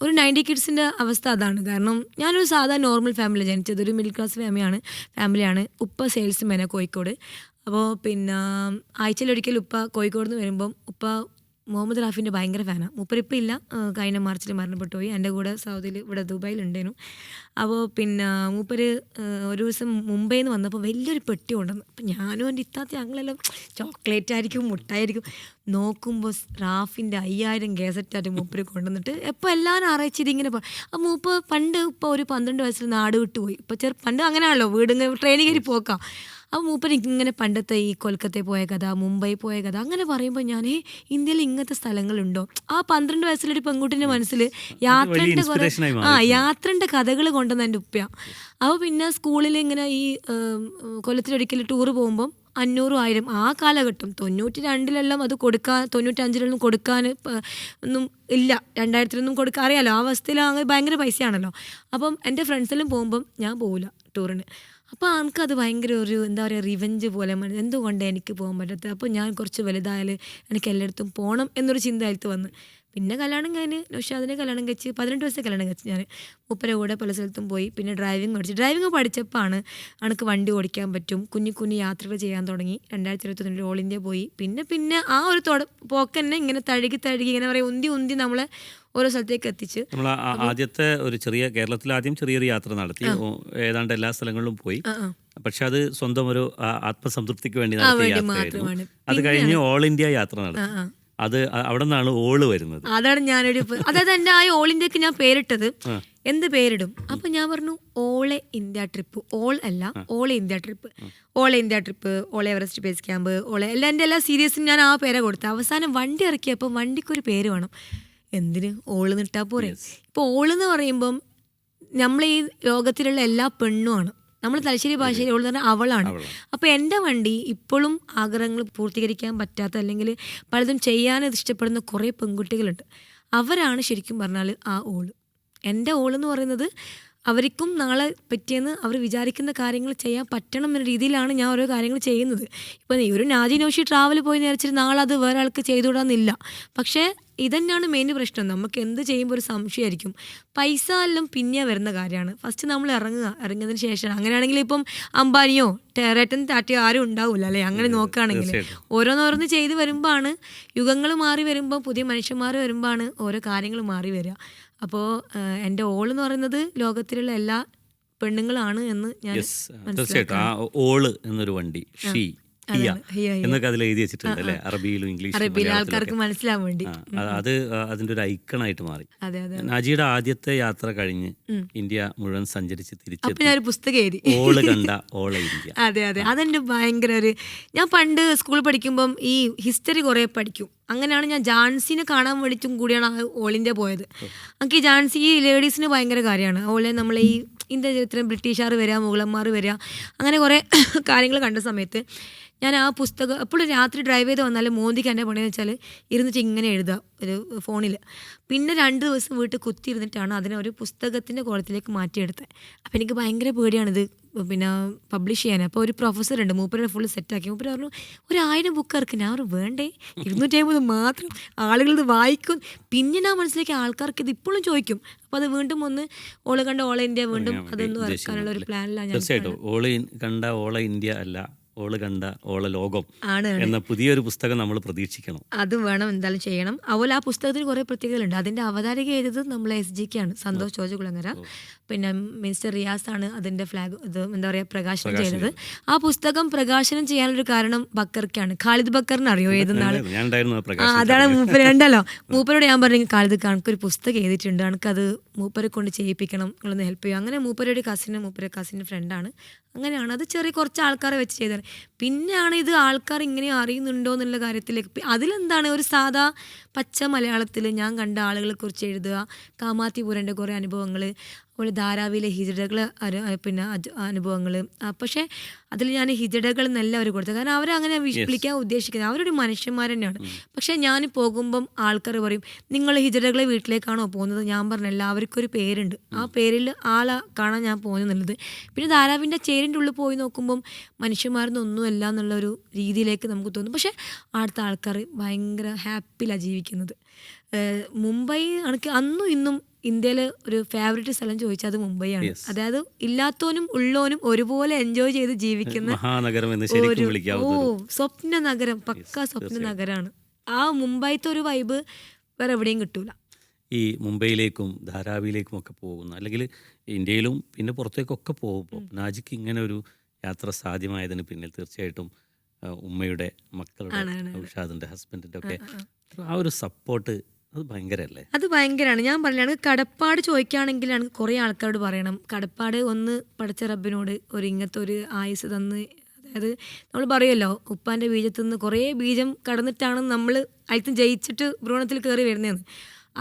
ഒരു 90 കിഡ്സിൻ്റെ അവസ്ഥ അതാണ്. കാരണം ഞാനൊരു സാധാരണ നോർമൽ ഫാമിലി ജനിച്ചത്. ഒരു മിഡിൽ ക്ലാസ് ഫാമിലിയാണ്. ഉപ്പ സെയിൽസ്മാനാണ് കോഴിക്കോട്. അപ്പോൾ പിന്നെ ആഴ്ചയിലൊരിക്കൽ ഉപ്പ കോഴിക്കോട് നിന്ന് വരുമ്പം ഉപ്പ മുഹമ്മദ് റാഫിൻ്റെ ഭയങ്കര ഫാനാണ്. മൂപ്പരിപ്പം ഇല്ല, കഴിഞ്ഞ മാർച്ചിൽ മരണപ്പെട്ടു പോയി. എൻ്റെ കൂടെ സൗദിയിൽ ഇവിടെ ദുബായിലുണ്ടായിരുന്നു. അപ്പോൾ പിന്നെ മൂപ്പര് ഒരു ദിവസം മുംബൈയിൽ നിന്ന് വന്നപ്പോൾ വലിയൊരു പെട്ടി കൊണ്ടുവന്നു. അപ്പം ഞാനും എൻ്റെ ഇത്താത്ത ഞങ്ങളെല്ലാം ചോക്ലേറ്റ് ആയിരിക്കും മുട്ടായിരിക്കും നോക്കുമ്പോൾ റാഫിൻ്റെ 5000 കേസറ്റായിട്ട് മൂപ്പര് കൊണ്ടുവന്നിട്ട് എപ്പോൾ എല്ലാ ഞായറാഴ്ച ഇതിങ്ങനെ അപ്പോൾ പണ്ട് ഇപ്പോൾ ഒരു 12 വയസ്സിൽ നാട് വിട്ടുപോയി. ഇപ്പോൾ പണ്ട് അങ്ങനെയാണല്ലോ, വീടിങ്ങനെ ട്രെയിനിൽ കയറി പോക്കാം. അപ്പോൾ മൂപ്പര് ഇങ്ങനെ പണ്ടത്തെ ഈ കൊൽക്കത്തയിൽ പോയ കഥ, മുംബൈ പോയ കഥ അങ്ങനെ പറയുമ്പോൾ ഞാൻ ഇന്ത്യയിൽ ഇങ്ങനത്തെ സ്ഥലങ്ങളുണ്ടോ? ആ 12 വയസ്സിലൊരു പെൺകുട്ടിൻ്റെ മനസ്സിൽ യാത്രൻ്റെ കഥകൾ കൊണ്ടുവന്ന എൻ്റെ ഉപ്പയാണ്. അപ്പോൾ പിന്നെ സ്കൂളിൽ ഇങ്ങനെ ഈ കൊല്ലത്തിലൊരിക്കൽ ടൂറ് പോകുമ്പം 500, 1000 ആ കാലഘട്ടം 92-ലെല്ലാം അത് കൊടുക്കാൻ 95-ലൊന്നും കൊടുക്കാൻ ഒന്നും ഇല്ല, 2000-ലൊന്നും കൊടുക്കാൻ അറിയാലോ, ആ അവസ്ഥയിൽ ഭയങ്കര പൈസയാണല്ലോ. അപ്പം എൻ്റെ ഫ്രണ്ട്സെല്ലാം പോകുമ്പം ഞാൻ പോകില്ല ടൂറിന്. അപ്പോൾ എനിക്കത് ഭയങ്കര ഒരു എന്താ പറയുക റിവെഞ്ച് പോലെ എന്തുകൊണ്ട് എനിക്ക് പോകാൻ പറ്റാത്തത്. അപ്പോൾ ഞാൻ കുറച്ച് വലുതായാൽ എനിക്ക് എല്ലായിടത്തും പോകണം എന്നൊരു ചിന്ത അതിലത്ത് വന്ന്. പിന്നെ കല്യാണം കഴിഞ്ഞ് നൗഷാദിനെ കല്യാണം കഴിച്ച് 18 വയസ്സ് കല്യാണം കഴിച്ച് ഞാൻ മൂപ്പരെ കൂടെ പല സ്ഥലത്തും പോയി. പിന്നെ ഡ്രൈവിങ് പഠിച്ചപ്പോഴാണ് എനിക്ക് വണ്ടി ഓടിക്കാൻ പറ്റും, കുഞ്ഞു യാത്രകൾ ചെയ്യാൻ തുടങ്ങി. 2021 ഓൾ ഇന്ത്യ പോയി. പിന്നെ ആ ഒരു പോക്കന്നെ ഇങ്ങനെ തഴുകി ഇങ്ങനെ പറയുക ഉന്തി നമ്മളെ ഓരോ സ്ഥലത്തേക്ക് എത്തിച്ച്. നമ്മൾ ആദ്യത്തെ ഒരു കേരളത്തിൽ ആദ്യം ചെറിയൊരു യാത്ര നടത്തി, ഏതാണ്ട് എല്ലാ സ്ഥലങ്ങളിലും പോയി. പക്ഷെ അത് സ്വന്തം ഒരു ആത്മസംതൃപ്തിക്ക് വേണ്ടി നടത്തിയ യാത്രയായിരുന്നു. അത് കഴിഞ്ഞ് ഓൾ ഇന്ത്യ യാത്ര നടത്തി. അത് അവിടെ നിന്നാണ് ഓള് വരുന്നത്. അതാണ് ഞാനൊരു അതായത് എൻ്റെ ആ ഓൾ ഇന്ത്യക്ക് ഞാൻ പേരിട്ടത് എന്ത് പേരിടും. അപ്പം ഞാൻ പറഞ്ഞു ഓൾ ഇന്ത്യ ട്രിപ്പ്, ഓൾ അല്ല all India trip, all Everest base camp, എൻ്റെ എല്ലാ സീരീസും ഞാൻ ആ പേരെ കൊടുത്തു. അവസാനം വണ്ടി ഇറക്കിയപ്പോൾ വണ്ടിക്കൊരു പേര് വേണം. എന്തിന് ഓള് നിട്ടാൽ പോരെ. ഇപ്പോൾ ഓളെന്ന് പറയുമ്പം നമ്മൾ ഈ ലോകത്തിലുള്ള എല്ലാ പെണ്ണുമാണ്. നമ്മൾ തലശ്ശേരി ഭാഷയിൽ ഓള് പറഞ്ഞാൽ അവളാണ്. അപ്പോൾ എൻ്റെ വണ്ടി ഇപ്പോഴും ആഗ്രഹങ്ങൾ പൂർത്തീകരിക്കാൻ പറ്റാത്ത അല്ലെങ്കിൽ പലതും ചെയ്യാൻ ഇഷ്ടപ്പെടുന്ന കുറേ പെൺകുട്ടികളുണ്ട്. അവരാണ് ശരിക്കും പറഞ്ഞാൽ ആ ഓള്. എൻ്റെ ഓളെന്ന് പറയുന്നത് അവർക്കും നാളെ പറ്റിയെന്ന് അവർ വിചാരിക്കുന്ന കാര്യങ്ങൾ ചെയ്യാൻ പറ്റണം എന്ന രീതിയിലാണ് ഞാൻ ഓരോ കാര്യങ്ങൾ ചെയ്യുന്നത്. ഇപ്പം ഒരു നാജി നൗഷി ട്രാവൽ പോയി നേരിച്ചിട്ട് നാളെ അത് വേറെ ആൾക്ക് ചെയ്തുവിടാന്നില്ല. പക്ഷേ ഇതന്നെയാണ് മെയിൻ പ്രശ്നം. നമുക്ക് എന്ത് ചെയ്യുമ്പോൾ ഒരു സംശയമായിരിക്കും. പൈസ എല്ലാം പിന്നെ വരുന്ന കാര്യമാണ്. ഫസ്റ്റ് നമ്മൾ ഇറങ്ങിയതിന് ശേഷം. അങ്ങനെയാണെങ്കിൽ ഇപ്പം അംബാനിയോ രത്തൻ ടാറ്റയോ ആരും ഉണ്ടാവില്ല അല്ലേ? അങ്ങനെ നോക്കുകയാണെങ്കിൽ ഓരോന്നോരോന്ന് ചെയ്ത് വരുമ്പോഴാണ് യുഗങ്ങൾ മാറി വരുമ്പോൾ, പുതിയ മനുഷ്യന്മാർ വരുമ്പോഴാണ് ഓരോ കാര്യങ്ങൾ മാറി വരിക. അപ്പോൾ എൻ്റെ ഓളെന്ന് പറയുന്നത് ലോകത്തിലുള്ള എല്ലാ പെണ്ണുങ്ങളാണ് എന്ന് ഞാൻ തീർച്ചയായിട്ടും. ആ ഓള് എന്നൊരു വണ്ടി എന്നൊക്കെ അതിൽ എഴുതി വെച്ചിട്ടുണ്ട് അല്ലേ? അറബിയിലും ഇംഗ്ലീഷിലും ആൾക്കാർക്ക് മനസ്സിലാവാൻ വേണ്ടി. അത് അതിന്റെ ഒരു ഐക്കണായിട്ട് മാറി. നാജിയുടെ ആദ്യത്തെ യാത്ര കഴിഞ്ഞ് ഇന്ത്യ മുഴുവൻ സഞ്ചരിച്ച് തിരിച്ചെത്തി ഞാനൊരു പുസ്തകം എഴുതി, ഓള് കണ്ട ഓള ഇന്ത്യ. അതെ അതെന്റെ ഭയങ്കര ഞാൻ പണ്ട് സ്കൂളിൽ പഠിക്കുമ്പം ഈ ഹിസ്റ്ററി കുറേ പഠിക്കും. അങ്ങനെയാണ് ഞാൻ ജാൻസിനെ കാണാൻ വേണ്ടിയിട്ടും കൂടിയാണ് ഓൾ ഇന്ത്യ പോയത്. എനിക്ക് ഈ ജാൻസി ഈ ലേഡീസിന് ഭയങ്കര കാര്യമാണ്. ഓളെ നമ്മളെ ഈ ഇന്ത്യ ചരിത്രം ബ്രിട്ടീഷുകാർ വരിക, മുഗളന്മാർ വരിക, അങ്ങനെ കുറേ കാര്യങ്ങൾ കണ്ട സമയത്ത് ഞാൻ ആ പുസ്തകം എപ്പോഴും രാത്രി ഡ്രൈവ് ചെയ്ത് വന്നാലും മോന്തിക്ക് എൻ്റെ പണിയെന്ന് വെച്ചാൽ ഇരുന്നിട്ട് ഇങ്ങനെ എഴുതുക ഒരു ഫോണിൽ. പിന്നെ 2 ദിവസം വീട്ടിൽ കുത്തിയിരുന്നിട്ടാണ് അതിനെ ഒരു പുസ്തകത്തിൻ്റെ കോളത്തിലേക്ക് മാറ്റിയെടുത്തത്. അപ്പോൾ എനിക്ക് ഭയങ്കര പേടിയാണിത് പിന്നെ പബ്ലിഷ് ചെയ്യാൻ. അപ്പോൾ ഒരു പ്രൊഫസർ ഉണ്ട്, മൂപ്പരെ ഫുൾ സെറ്റാക്കി. മൂപ്പര് പറഞ്ഞു 1000 ബുക്ക് ഇറക്കി. ഞാൻ പറഞ്ഞു വേണ്ടേ, 250 മാത്രം ആളുകളിത് വായിക്കും. പിന്നെ ഞാൻ മനസ്സിലാക്കി ആൾക്കാർക്ക് ഇത് ഇപ്പോഴും ചോദിക്കും. അപ്പോൾ അത് വീണ്ടും ഒന്ന് ഓള് കണ്ട ഓൾ ഇന്ത്യ വീണ്ടും അതൊന്നും ഇറക്കാനുള്ള ഒരു പ്ലാനിലാണ് ഞാൻ. തീർച്ചയായിട്ടും ഓള് കണ്ട ഓള ഇന്ത്യ അല്ല, ഓള് കണ്ട ഓള ലോകം എന്ന പുതിയൊരു പുസ്തകം നമ്മൾ പ്രതീക്ഷിക്കണം. അത് വേണം, എന്തായാലും ചെയ്യണം. അതുപോലെ ആ പുസ്തകത്തിന് കുറേ പ്രത്യേകതകളുണ്ട്. അതിൻ്റെ അവതാരിക എഴുതിയത് നമ്മളെ SGK ആണ്, സന്തോഷ് ജോർജ്. പിന്നെ മിസ്റ്റർ റിയാസ് ആണ് അതിൻ്റെ ഫ്ലാഗ് എന്താ പറയുക പ്രകാശനം ചെയ്തത്. ആ പുസ്തകം പ്രകാശനം ചെയ്യാനൊരു കാരണം ബക്കർക്കാണ്. ഖാലിദ് ബക്കറിന് അറിയോ എഴുതുന്ന ആള്? അതാണ് മൂപ്പര്. ഉണ്ടല്ലോ, മൂപ്പരോട് ഞാൻ പറഞ്ഞു ഖാലിദ് എനിക്കൊരു പുസ്തകം എഴുതിയിട്ടുണ്ട്, എനിക്കത് മൂപ്പരെ കൊണ്ട് ചെയ്യിപ്പിക്കണം, നിങ്ങളൊന്ന് ഹെൽപ്പ് ചെയ്യും. അങ്ങനെ മൂപ്പരുടെ കസിൻ്റെ ഫ്രണ്ടാണ്. അങ്ങനെയാണ് അത് കുറച്ച് ആൾക്കാരെ വെച്ച് ചെയ്തത്. പിന്നെയാണ് ഇത് ആൾക്കാർ ഇങ്ങനെ അറിയുന്നുണ്ടോ എന്നുള്ള കാര്യത്തിലേക്ക്. അതിലെന്താണ് ഒരു സാധാ പച്ച മലയാളത്തിൽ ഞാൻ കണ്ട ആളുകളെ കുറിച്ച് എഴുതുക, കാമാത്തിപുരൻ്റെ കുറേ അനുഭവങ്ങൾ, അതുപോലെ ധാരാവിയിലെ ഹിജടകൾ പിന്നെ അനുഭവങ്ങൾ. പക്ഷേ അതിൽ ഞാൻ ഹിജടകൾ എന്നല്ല അവർ കൊടുത്തത്, കാരണം അവരങ്ങനെ വിളിക്കാൻ ഉദ്ദേശിക്കുന്നത് അവരൊരു മനുഷ്യന്മാർ തന്നെയാണ്. പക്ഷേ ഞാൻ പോകുമ്പം ആൾക്കാർ പറയും നിങ്ങൾ ഹിജടകളെ വീട്ടിലേക്കാണോ പോകുന്നത്? ഞാൻ പറഞ്ഞു എല്ലാവർക്കും ഒരു പേരുണ്ട്, ആ പേരിൽ ആളെ കാണാൻ ഞാൻ പോകുന്നുള്ളത്. പിന്നെ ധാരാവിൻ്റെ ചേരിൻ്റെ ഉള്ളിൽ പോയി നോക്കുമ്പം മനുഷ്യന്മാരൊന്നുമല്ല എന്നുള്ളൊരു രീതിയിലേക്ക് നമുക്ക് തോന്നും. പക്ഷേ അവിടുത്തെ ആൾക്കാർ ഭയങ്കര ഹാപ്പിയിലാണ് ജീവിക്കുന്നത്. മുംബൈ എനിക്ക് അന്നും ഇന്നും ഇന്ത്യയിൽ ഒരു ഫേവറേറ്റ് സ്ഥലം ചോദിച്ചാൽ അത് മുംബൈയാണ്. അതായത് ഇല്ലാത്തവനും ഉള്ളവനും ഒരുപോലെ എൻജോയ് ചെയ്ത് ജീവിക്കുന്ന സ്വപ്ന നഗരം, പക്ക സ്വപ്ന നഗരമാണ്. ആ മുംബൈത്തെ ഒരു വൈബ് വേറെ എവിടെയും കിട്ടൂല. ഈ മുംബൈയിലേക്കും ധാരാവിയിലേക്കും ഒക്കെ പോകുന്ന, അല്ലെങ്കിൽ ഇന്ത്യയിലും പിന്നെ പുറത്തേക്കൊക്കെ പോകുമ്പോൾ നാജിക്ക് ഇങ്ങനെ ഒരു യാത്ര സാധ്യമായതിന് പിന്നിൽ തീർച്ചയായിട്ടും ഉമ്മയുടെ, മക്കളുടെ, നൗഷാദിന്റെ, ഹസ്ബൻഡിന്റെ ഒക്കെ ആ ഒരു സപ്പോർട്ട് അത് ഭയങ്കരല്ലേ? അത് ഭയങ്കരമാണ്. ഞാൻ പറഞ്ഞാണ് കടപ്പാട് ചോദിക്കുകയാണെങ്കിൽ എനിക്ക് കുറേ ആൾക്കാരോട് പറയണം. കടപ്പാട് ഒന്ന് പഠിച്ച റബ്ബിനോട് ഒരു ഇങ്ങനത്തെ ഒരു ആയുസ് തന്ന്, അതായത് നമ്മൾ പറയുമല്ലോ ഉപ്പാൻ്റെ ബീജത്തിൽ നിന്ന് കുറേ ബീജം കടന്നിട്ടാണ് നമ്മൾ അതിൽ ജയിച്ചിട്ട് ഭ്രൂണത്തിൽ കയറി വരുന്നതെന്ന്.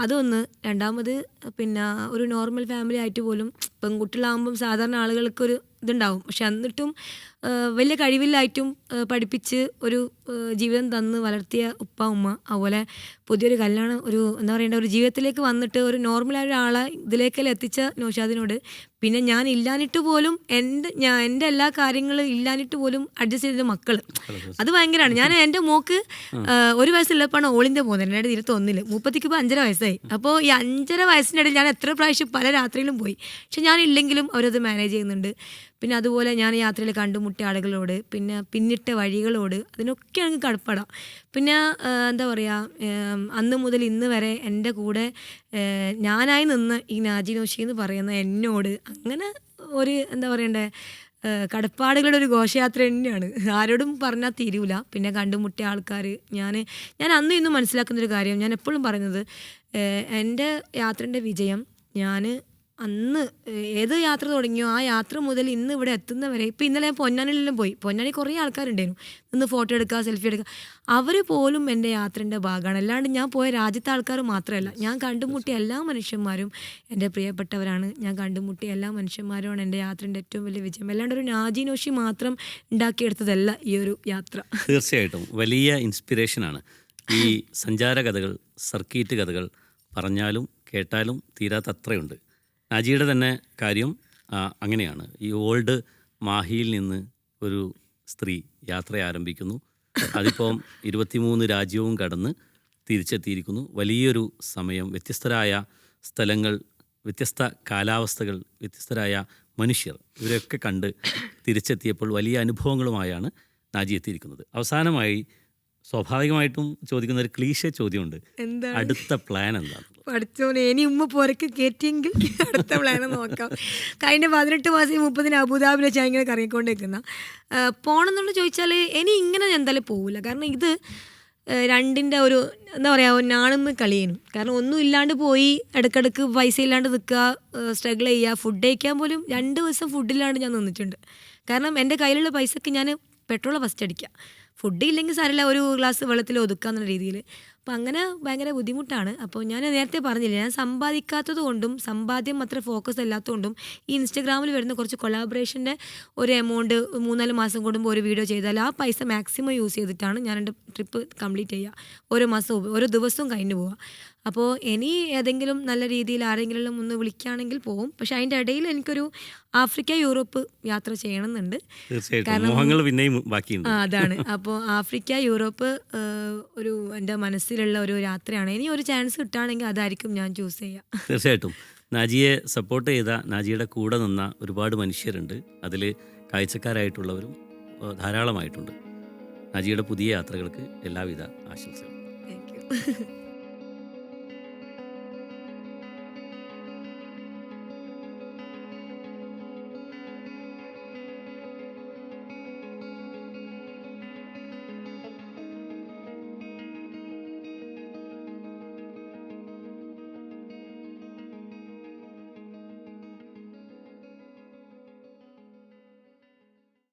അതൊന്ന്. രണ്ടാമത് പിന്നെ ഒരു നോർമൽ ഫാമിലി ആയിട്ട് പോലും പെൺകുട്ടികളാകുമ്പം സാധാരണ ആളുകൾക്കൊരു ഇതുണ്ടാവും. പക്ഷെ എന്നിട്ടും വലിയ കഴിവില്ലായിട്ടും പഠിപ്പിച്ച് ഒരു ജീവിതം തന്ന് വളർത്തിയ ഉപ്പ ഉമ്മ, അതുപോലെ പുതിയൊരു കല്യാണം, ഒരു എന്താ പറയണ്ട, ഒരു ജീവിതത്തിലേക്ക് വന്നിട്ട് ഒരു നോർമലായ ഒരാളെ ഇതിലേക്കെല്ലാം എത്തിച്ച നൗഷാദിനോട്, പിന്നെ ഞാൻ ഇല്ലാഞ്ഞിട്ട് പോലും എൻ്റെ എല്ലാ കാര്യങ്ങളും ഇല്ലാഞ്ഞിട്ട് പോലും അഡ്ജസ്റ്റ് ചെയ്ത മക്കൾ, അത് ഭയങ്കരമാണ്. ഞാൻ എൻ്റെ മോക്ക് 1 വയസ്സുള്ളപ്പോഴാണ് ഓൾ ഇന്ത്യ പോകുന്നത്, 2021. മൂപ്പത്തിക്ക് ഇപ്പോൾ 5.5 വയസ്സായി. അപ്പോൾ ഈ 5.5 വയസ്സിനിടയിൽ ഞാൻ എത്ര പ്രാവശ്യം പല രാത്രിയിലും പോയി. പക്ഷെ ഞാനില്ലെങ്കിലും അവരത് മാനേജ് ചെയ്യുന്നുണ്ട്. പിന്നെ അതുപോലെ ഞാൻ യാത്രയിൽ കണ്ടുമുട്ടിയ ആളുകളോട്, പിന്നെ പിന്നിട്ട വഴികളോട്, അതിനൊക്കെ എനിക്ക് കടപ്പെടാം. പിന്നെ എന്താ പറയുക, അന്ന് മുതൽ ഇന്ന് വരെ എൻ്റെ കൂടെ ഞാനായി നിന്ന് ഈ നാജി നൗഷി എന്ന് പറയുന്ന എന്നോട് അങ്ങനെ ഒരു എന്താ പറയണ്ടേ, കടപ്പാടുകളുടെ ഒരു ഘോഷയാത്ര തന്നെയാണ്. ആരോടും പറഞ്ഞാൽ തീരൂല. പിന്നെ കണ്ടുമുട്ടിയ ആൾക്കാർ, ഞാൻ അന്നും ഇന്നും മനസ്സിലാക്കുന്നൊരു കാര്യം, ഞാൻ എപ്പോഴും പറയുന്നത്, എൻ്റെ യാത്രൻ്റെ വിജയം ഞാൻ അന്ന് ഏത് യാത്ര തുടങ്ങിയോ ആ യാത്ര മുതൽ ഇന്ന് ഇവിടെ എത്തുന്നവരെ, ഇപ്പോൾ ഇന്നലെ ഞാൻ പൊന്നാനിലെല്ലാം പോയി. പൊന്നാനി കുറേ ആൾക്കാരുണ്ടായിരുന്നു, നിന്ന് ഫോട്ടോ എടുക്കുക, സെൽഫി എടുക്കുക. അവർ പോലും എൻ്റെ യാത്രൻ്റെ ഭാഗമാണ്. അല്ലാണ്ട് ഞാൻ പോയ രാജ്യത്തെ ആൾക്കാർ മാത്രമല്ല, ഞാൻ കണ്ടുമുട്ടിയ എല്ലാ മനുഷ്യന്മാരും എൻ്റെ പ്രിയപ്പെട്ടവരാണ്. ഞാൻ കണ്ടുമുട്ടിയ എല്ലാ മനുഷ്യന്മാരുമാണ് എൻ്റെ യാത്രൻ്റെ ഏറ്റവും വലിയ വിജയം. അല്ലാണ്ട് ഒരു നാജി നൗഷി മാത്രം ഉണ്ടാക്കിയെടുത്തതല്ല ഈ ഒരു യാത്ര. തീർച്ചയായിട്ടും വലിയ ഇൻസ്പിറേഷനാണ് ഈ സഞ്ചാര കഥകൾ, സർക്കീറ്റ് കഥകൾ. പറഞ്ഞാലും കേട്ടാലും തീരാത്തത്രയുണ്ട്. നാജിയുടെ തന്നെ കാര്യം അങ്ങനെയാണ്. ഈ ഓൾഡ് മാഹിയിൽ നിന്ന് ഒരു സ്ത്രീ യാത്ര ആരംഭിക്കുന്നു. അതിപ്പം 23 രാജ്യവും കടന്ന് തിരിച്ചെത്തിയിരിക്കുന്നു. വലിയൊരു സമയം, വ്യത്യസ്തരായ സ്ഥലങ്ങൾ, വ്യത്യസ്ത കാലാവസ്ഥകൾ, വ്യത്യസ്തരായ മനുഷ്യർ, ഇവരെയൊക്കെ കണ്ട് തിരിച്ചെത്തിയപ്പോൾ വലിയ അനുഭവങ്ങളുമായാണ് നാജി എത്തിയിരിക്കുന്നത്. അവസാനമായി സ്വാഭാവികമായിട്ടും ചോദിക്കുന്ന ഒരു ക്ലീശ ചോദ്യമുണ്ട്, എന്താണ് അടുത്ത പ്ലാൻ എന്താണ്? പഠിച്ചോനെ, ഇനി ഉമ്മ പുരക്ക് കയറ്റിയെങ്കിൽ അടുത്ത പ്ലാൻ നോക്കാം. കഴിഞ്ഞ 18 മാസം 30 അബുദാബിയിൽ വെച്ചാൽ ഇങ്ങനെ കറങ്ങിക്കൊണ്ടിരിക്കുന്ന പോകണം എന്നുള്ള ചോദിച്ചാൽ ഇനി ഇങ്ങനെ എന്തായാലും പോകില്ല. കാരണം ഇത് രണ്ടിൻ്റെ ഒരു എന്താ പറയുക, ഞാനൊന്ന് കളിയേനും. കാരണം ഒന്നും ഇല്ലാണ്ട് പോയി ഇടയ്ക്കിടയ്ക്ക് പൈസ ഇല്ലാണ്ട് നിൽക്കുക, സ്ട്രഗിൾ ചെയ്യുക, ഫുഡ് കഴിക്കാൻ പോലും 2 ദിവസം ഫുഡില്ലാണ്ട് ഞാൻ നിന്നിട്ടുണ്ട്. കാരണം എൻ്റെ കയ്യിലുള്ള പൈസക്ക് ഞാൻ പെട്രോൾ ഫസ്റ്റ് അടിക്കുക, ഫുഡ് ഇല്ലെങ്കിൽ സാരമില്ല, ഒരു ഗ്ലാസ് വെള്ളത്തിൽ ഒതുക്കാന്നുള്ള രീതിയിൽ. അപ്പോൾ അങ്ങനെ ഭയങ്കര ബുദ്ധിമുട്ടാണ്. അപ്പോൾ ഞാൻ നേരത്തെ പറഞ്ഞില്ല, ഞാൻ സമ്പാദിക്കാത്തത് കൊണ്ടും സമ്പാദ്യം അത്ര ഫോക്കസ് അല്ലാത്തതുകൊണ്ടും ഈ ഇൻസ്റ്റഗ്രാമിൽ വരുന്ന കുറച്ച് കൊളാബറേഷൻ്റെ ഒരു എമൗണ്ട് 3-4 മാസം കൂടുമ്പോൾ ഒരു വീഡിയോ ചെയ്താൽ ആ പൈസ മാക്സിമം യൂസ് ചെയ്തിട്ടാണ് ഞാൻ എൻ്റെ ട്രിപ്പ് കംപ്ലീറ്റ് ചെയ്യുക. ഓരോ മാസവും ഓരോ ദിവസവും കഴിഞ്ഞു പോവുക. അപ്പോൾ ഇനി ഏതെങ്കിലും നല്ല രീതിയിൽ ആരെങ്കിലും ഒന്ന് വിളിക്കുകയാണെങ്കിൽ പോകും. പക്ഷെ അതിൻ്റെ ഇടയിൽ എനിക്കൊരു ആഫ്രിക്ക, യൂറോപ്പ് യാത്ര ചെയ്യണമെന്നുണ്ട്. അതാണ്. അപ്പോൾ ആഫ്രിക്ക, യൂറോപ്പ് ഒരു എൻ്റെ മനസ്സിലുള്ള ഒരു യാത്രയാണ്. ഇനി ഒരു ചാൻസ് കിട്ടുകയാണെങ്കിൽ അതായിരിക്കും ഞാൻ ചൂസ് ചെയ്യുക. തീർച്ചയായിട്ടും നാജിയെ സപ്പോർട്ട് ചെയ്ത, നാജിയുടെ കൂടെ നിന്ന ഒരുപാട് മനുഷ്യരുണ്ട്. അതിൽ കാഴ്ചക്കാരായിട്ടുള്ളവരും ധാരാളമായിട്ടുണ്ട്. നാജിയുടെ പുതിയ യാത്രകൾക്ക് എല്ലാവിധ ആശംസകളും. Thank you.